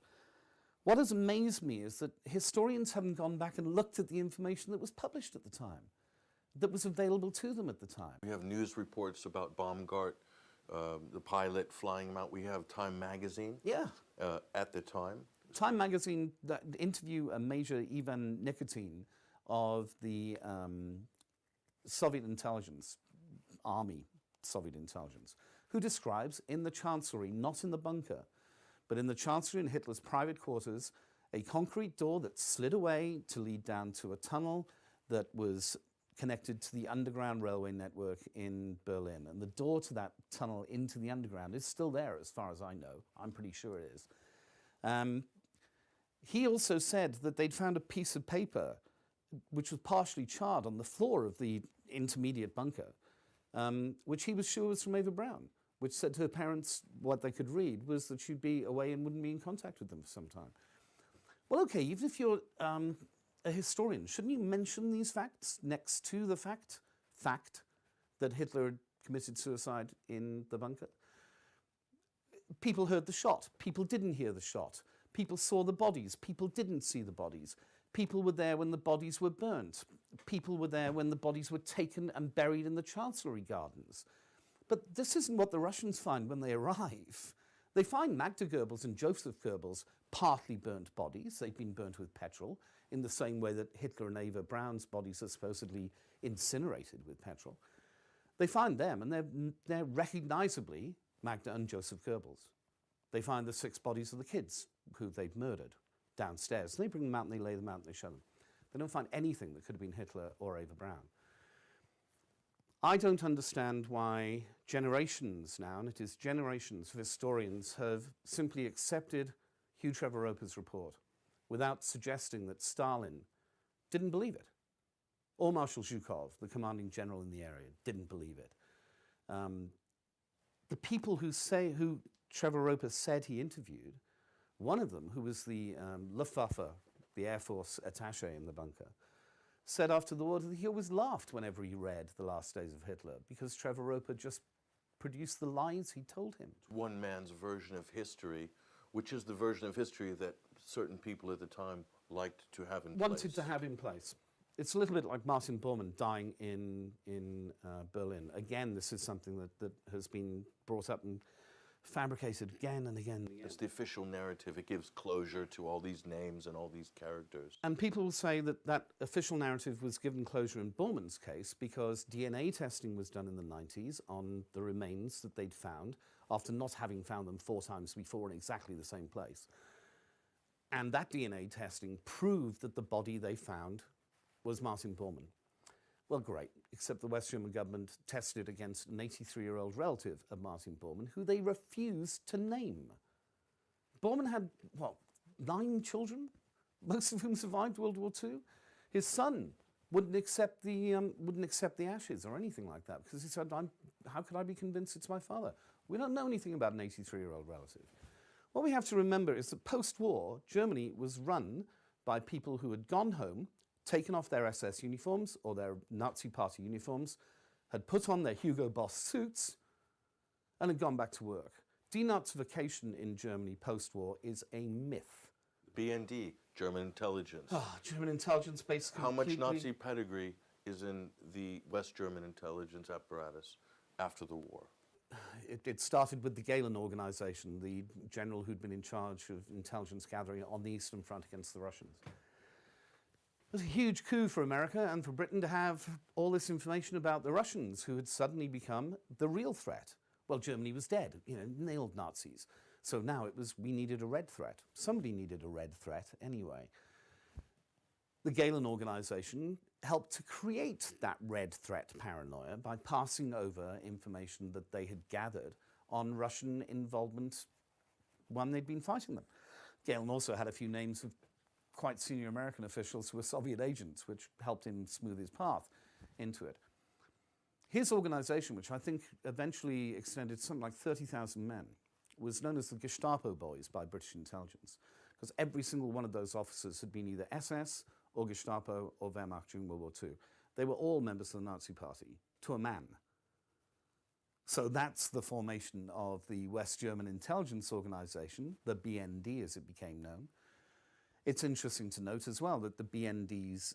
what has amazed me is that historians haven't gone back and looked at the information that was published at the time, that was available to them at the time. We have news reports about Baumgart the pilot flying him out. We have Time magazine. Yeah. At the time. Time magazine interview a Major Ivan Nikitin of the Soviet intelligence, army Soviet intelligence, who describes in the chancellery, not in the bunker, but in the chancellery in Hitler's private quarters, a concrete door that slid away to lead down to a tunnel that was connected to the underground railway network in Berlin. And the door to that tunnel into the underground is still there, as far as I know. I'm pretty sure it is. He also said that they'd found a piece of paper which was partially charred on the floor of the intermediate bunker, which he was sure was from Eva Braun, which said to her parents what they could read was that she'd be away and wouldn't be in contact with them for some time. Well, okay, even if you're a historian, shouldn't you mention these facts next to the fact that Hitler had committed suicide in the bunker? People heard the shot. People didn't hear the shot. People saw the bodies. People didn't see the bodies. People were there when the bodies were burnt. People were there when the bodies were taken and buried in the Chancellery Gardens. But this isn't what the Russians find when they arrive. They find Magda Goebbels and Joseph Goebbels partly burnt bodies. They've been burnt with petrol in the same way that Hitler and Eva Braun's bodies are supposedly incinerated with petrol. They find them, and they're recognizably Magda and Joseph Goebbels. They find the 6 bodies of the kids who they've murdered downstairs. They bring them out and they lay them out and they show them. They don't find anything that could have been Hitler or Eva Braun. I don't understand why generations now, and it is generations of historians, have simply accepted Hugh Trevor Roper's report without suggesting that Stalin didn't believe it. Or Marshal Zhukov, the commanding general in the area, didn't believe it. The people who Trevor Roper said he interviewed, one of them, who was the Luftwaffe, the Air Force attaché in the bunker, said after the war that he always laughed whenever he read The Last Days of Hitler because Trevor Roper just produced the lies he told him. One man's version of history, which is the version of history that certain people at the time liked to have in place. Wanted to have in place. It's a little bit like Martin Bormann dying in Berlin. Again, this is something that has been brought up and fabricated again and again and again. It's the official narrative. It gives closure to all these names and all these characters. And people will say that that official narrative was given closure in Bormann's case because DNA testing was done in the 90s on the remains that they'd found after not having found them 4 times before in exactly the same place. And that DNA testing proved that the body they found was Martin Bormann. Well, great, except the West German government tested against an 83-year-old relative of Martin Bormann, who they refused to name. Bormann had, what, 9 children, most of whom survived World War II? His son wouldn't accept the ashes or anything like that because he said, how could I be convinced it's my father? We don't know anything about an 83-year-old relative. What we have to remember is that post-war, Germany was run by people who had gone home, taken off their SS uniforms or their Nazi party uniforms, had put on their Hugo Boss suits, and had gone back to work. Denazification in Germany post-war is a myth. BND, German intelligence. German intelligence based completely... How much Nazi pedigree is in the West German intelligence apparatus after the war? It started with the Gehlen organization, the general who'd been in charge of intelligence gathering on the Eastern Front against the Russians. It was a huge coup for America and for Britain to have all this information about the Russians who had suddenly become the real threat. Well, Germany was dead, nailed Nazis. So now it was, we needed a red threat. Somebody needed a red threat anyway. The Gehlen organization helped to create that red threat paranoia by passing over information that they had gathered on Russian involvement when they'd been fighting them. Gehlen also had a few names of quite senior American officials who were Soviet agents, which helped him smooth his path into it. His organization, which I think eventually extended something like 30,000 men, was known as the Gestapo Boys by British intelligence, because every single one of those officers had been either SS or Gestapo or Wehrmacht during World War II. They were all members of the Nazi Party, to a man. So that's the formation of the West German intelligence organization, the BND as it became known. It's interesting to note as well that the BND's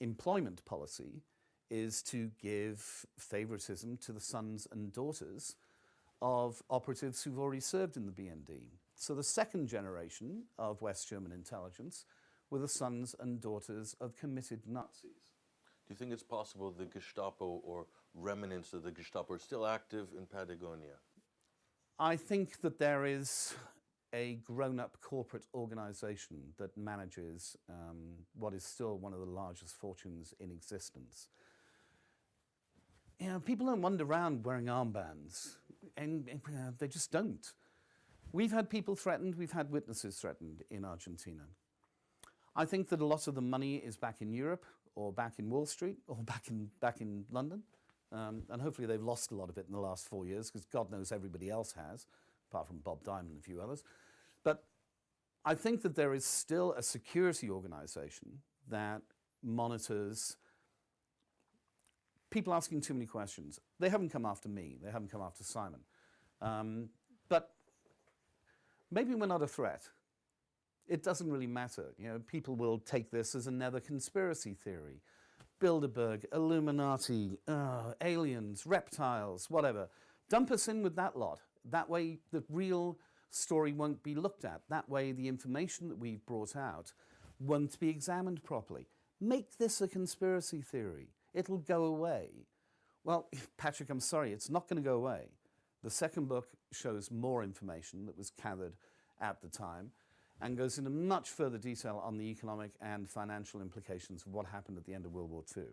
employment policy is to give favoritism to the sons and daughters of operatives who've already served in the BND. So the second generation of West German intelligence were the sons and daughters of committed Nazis. Do you think it's possible the Gestapo or remnants of the Gestapo are still active in Patagonia? I think that there is a grown-up corporate organization that manages what is still one of the largest fortunes in existence. You know, people don't wander around wearing armbands, and they just don't. We've had people threatened, we've had witnesses threatened in Argentina. I think that a lot of the money is back in Europe, or back in Wall Street, or back in London. And hopefully they've lost a lot of it in the last 4 years, because God knows everybody else has, apart from Bob Diamond and a few others. But I think that there is still a security organization that monitors people asking too many questions. They haven't come after me, they haven't come after Simon. But maybe we're not a threat. It doesn't really matter. You know, people will take this as another conspiracy theory. Bilderberg, Illuminati, aliens, reptiles, whatever. Dump us in with that lot. That way the real story won't be looked at. That way the information that we've brought out won't be examined properly. Make this a conspiracy theory. It'll go away. Well, Patrick, I'm sorry, it's not going to go away. The second book shows more information that was gathered at the time and goes into much further detail on the economic and financial implications of what happened at the end of World War II.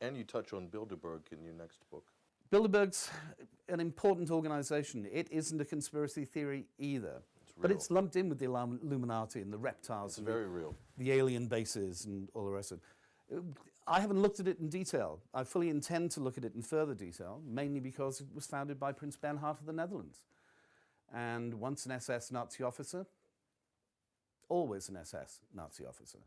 And you touch on Bilderberg in your next book. Bilderberg's an important organization. It isn't a conspiracy theory either. But it's lumped in with the Illuminati and the reptiles. It's very real. The alien bases and all the rest of it. I haven't looked at it in detail. I fully intend to look at it in further detail, mainly because it was founded by Prince Bernhard of the Netherlands. And once an SS Nazi officer, always an SS Nazi officer.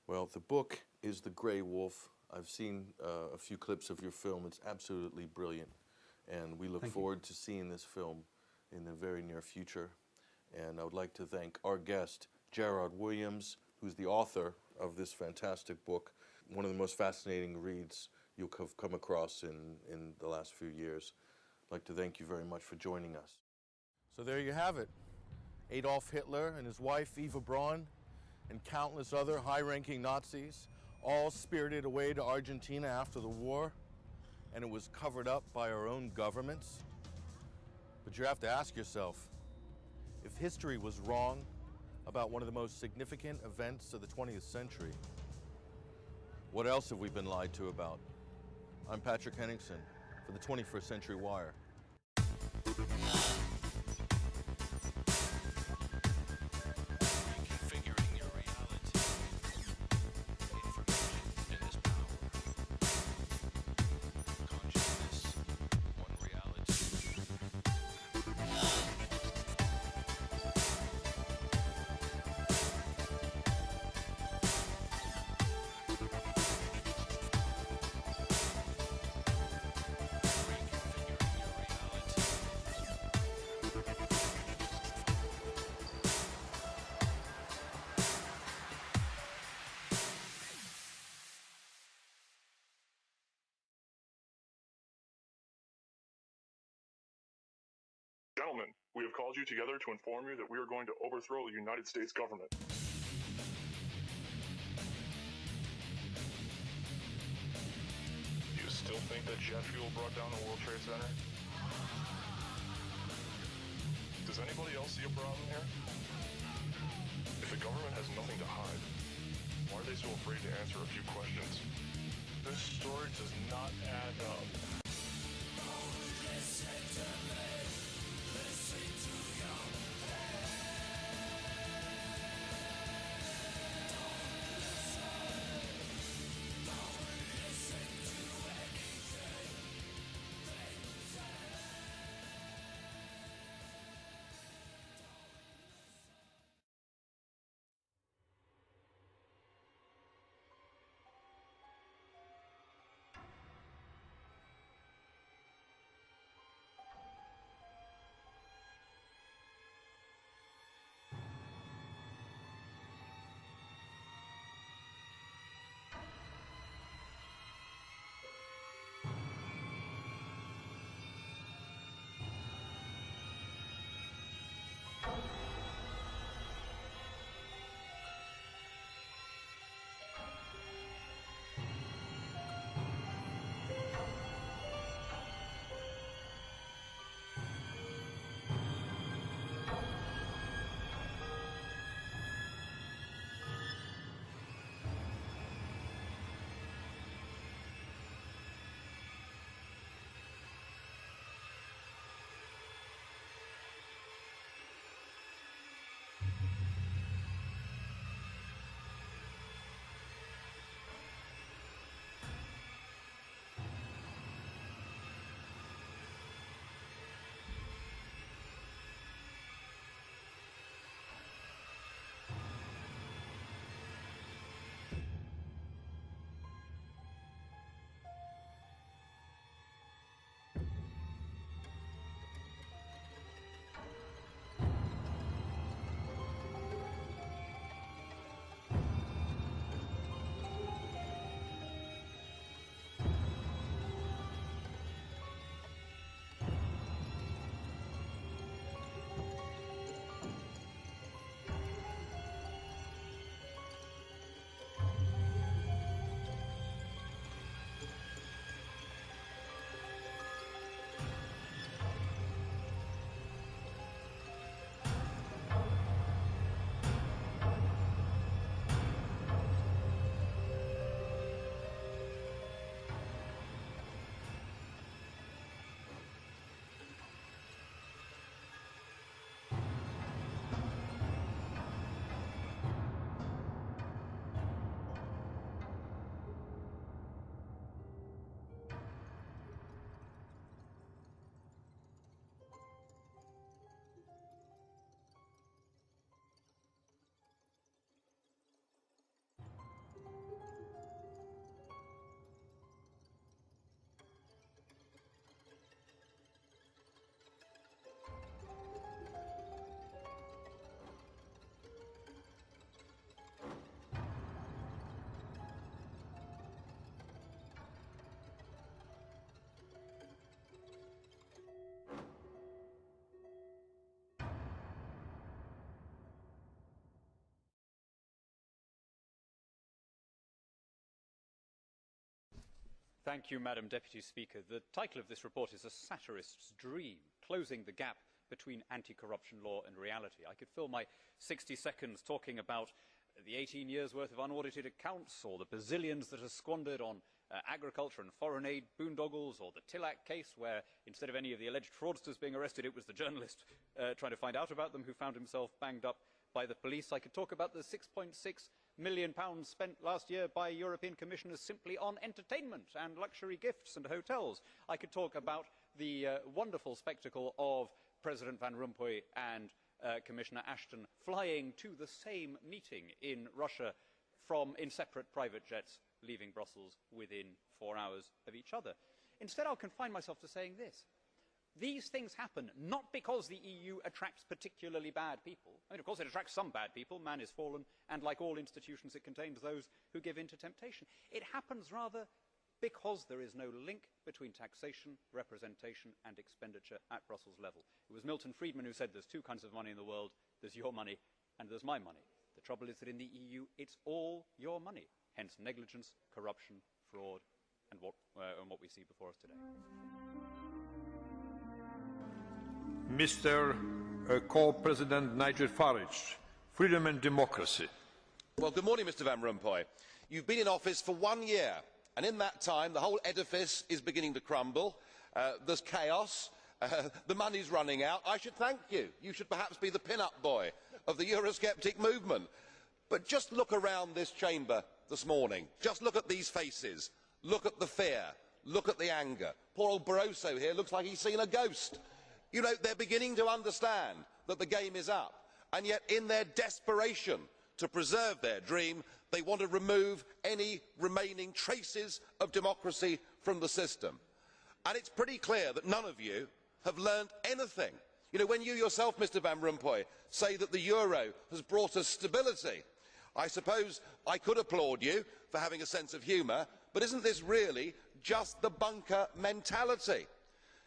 Well, the book is The Grey Wolf. I've seen a few clips of your film. It's absolutely brilliant. And we look forward to seeing this film in the very near future. And I would like to thank our guest, Gerard Williams, who's the author of this fantastic book, one of the most fascinating reads you'll have come across in the last few years. I'd like to thank you very much for joining us. So there you have it. Adolf Hitler and his wife Eva Braun and countless other high-ranking Nazis all spirited away to Argentina after the war, and it was covered up by our own governments. But you have to ask yourself, if history was wrong about one of the most significant events of the 20th century, what else have we been lied to about? I'm Patrick Henningsen for the 21st Century Wire. Gentlemen, we have called you together to inform you that we are going to overthrow the United States government. Do you still think that jet fuel brought down the World Trade Center? Does anybody else see a problem here? If the government has nothing to hide, why are they so afraid to answer a few questions? This story does not add up. Thank you, Madam Deputy Speaker. The title of this report is A Satirist's Dream, Closing the Gap Between Anti-Corruption Law and Reality. I could fill my 60 seconds talking about the 18 years' worth of unaudited accounts, or the bazillions that are squandered on agriculture and foreign aid boondoggles, or the Tillack case where instead of any of the alleged fraudsters being arrested, it was the journalist trying to find out about them who found himself banged up by the police. I could talk about the £6.6 million spent last year by European commissioners simply on entertainment and luxury gifts and hotels. I could talk about the wonderful spectacle of President Van Rompuy and Commissioner Ashton flying to the same meeting in Russia in separate private jets, leaving Brussels within 4 hours of each other. Instead, I'll confine myself to saying this. These things happen not because the EU attracts particularly bad people. I mean, of course, it attracts some bad people. Man is fallen, and like all institutions, it contains those who give in to temptation. It happens rather because there is no link between taxation, representation and expenditure at Brussels level. It was Milton Friedman who said there's two kinds of money in the world. There's your money and there's my money. The trouble is that in the EU, it's all your money. Hence negligence, corruption, fraud, and what we see before us today. Mr. Co-President Nigel Farage, Freedom and Democracy. Well, good morning, Mr. Van Rompuy. You've been in office for 1 year, and in that time, the whole edifice is beginning to crumble. There's chaos. The money's running out. I should thank you. You should perhaps be the pin-up boy of the Eurosceptic movement. But just look around this chamber this morning. Just look at these faces. Look at the fear. Look at the anger. Poor old Barroso here looks like he's seen a ghost. You know, they're beginning to understand that the game is up, and yet in their desperation to preserve their dream, they want to remove any remaining traces of democracy from the system. And it's pretty clear that none of you have learned anything. You know, when you yourself, Mr. Van Rompuy, say that the euro has brought us stability, I suppose I could applaud you for having a sense of humour, but isn't this really just the bunker mentality?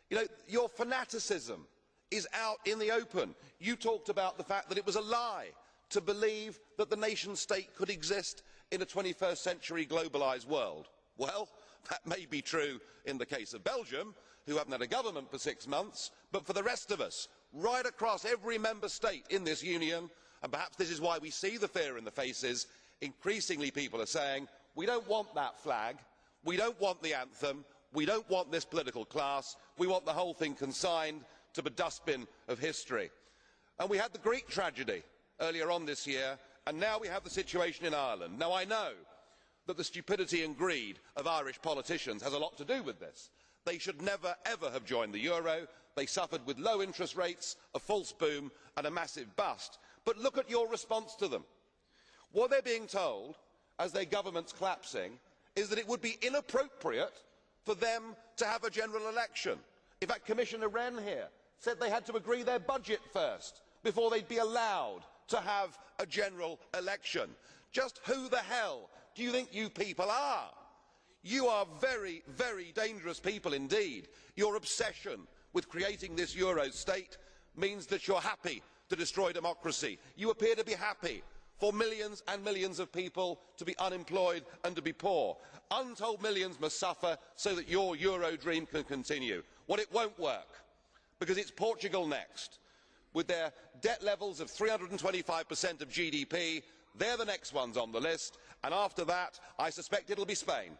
You know, your fanaticism is out in the open. You talked about the fact that it was a lie to believe that the nation state could exist in a 21st century globalised world. Well, that may be true in the case of Belgium, who haven't had a government for 6 months, but for the rest of us, right across every member state in this union, and perhaps this is why we see the fear in the faces, increasingly people are saying, we don't want that flag, we don't want the anthem, we don't want this political class, we want the whole thing consigned to the dustbin of history. And we had the Greek tragedy earlier on this year, and now we have the situation in Ireland. Now, I know that the stupidity and greed of Irish politicians has a lot to do with this. They should never ever have joined the euro. They suffered with low interest rates, a false boom and a massive bust. But look at your response to them. What they are being told, as their government's collapsing, is that it would be inappropriate for them to have a general election. In fact, Commissioner Rehn here said they had to agree their budget first before they'd be allowed to have a general election. Just who the hell do you think you people are? You are very, very dangerous people indeed. Your obsession with creating this euro state means that you are happy to destroy democracy. You appear to be happy for millions and millions of people to be unemployed and to be poor. Untold millions must suffer so that your euro dream can continue. Well, it won't work, because it's Portugal next. With their debt levels of 325% of GDP, they're the next ones on the list, and after that, I suspect it will be Spain.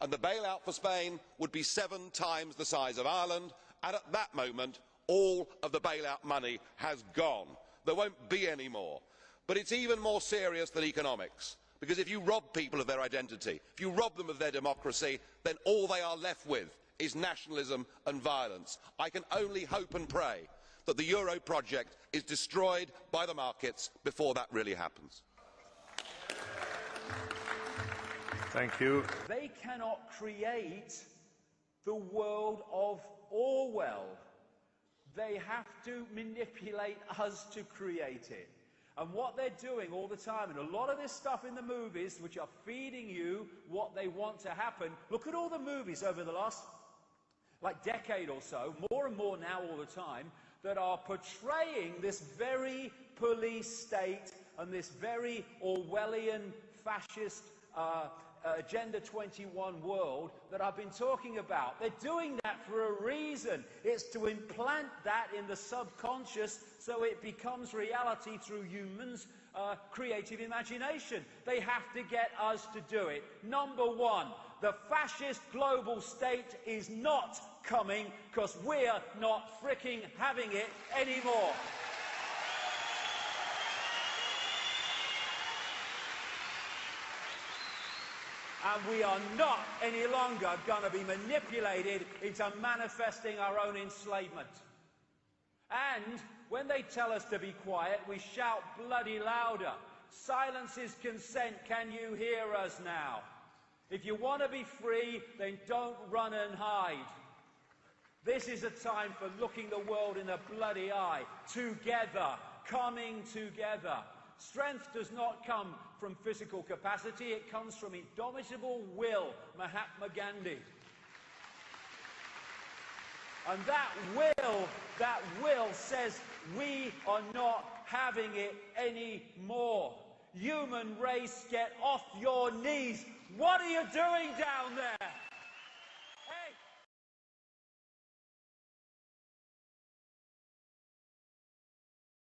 And the bailout for Spain would be 7 times the size of Ireland, and at that moment, all of the bailout money has gone. There won't be any more. But it's even more serious than economics, because if you rob people of their identity, if you rob them of their democracy, then all they are left with is nationalism and violence. I can only hope and pray that the euro project is destroyed by the markets before that really happens. Thank you. They cannot create the world of Orwell. They have to manipulate us to create it. And what they're doing all the time, and a lot of this stuff in the movies, which are feeding you what they want to happen, look at all the movies over the last decade or so, more and more now all the time, that are portraying this very police state and this very Orwellian fascist Agenda 21 world that I've been talking about. They're doing that for a reason. It's to implant that in the subconscious so it becomes reality through humans' creative imagination. They have to get us to do it. Number one, the fascist global state is not coming because we're not fricking having it anymore. And we are not any longer going to be manipulated into manifesting our own enslavement. And when they tell us to be quiet, we shout bloody louder. Silence is consent. Can you hear us now? If you want to be free, then don't run and hide. This is a time for looking the world in the bloody eye. Together. Coming together. Strength does not come from physical capacity, it comes from indomitable will, Mahatma Gandhi. And that will says we are not having it anymore. Human race, get off your knees. What are you doing down there?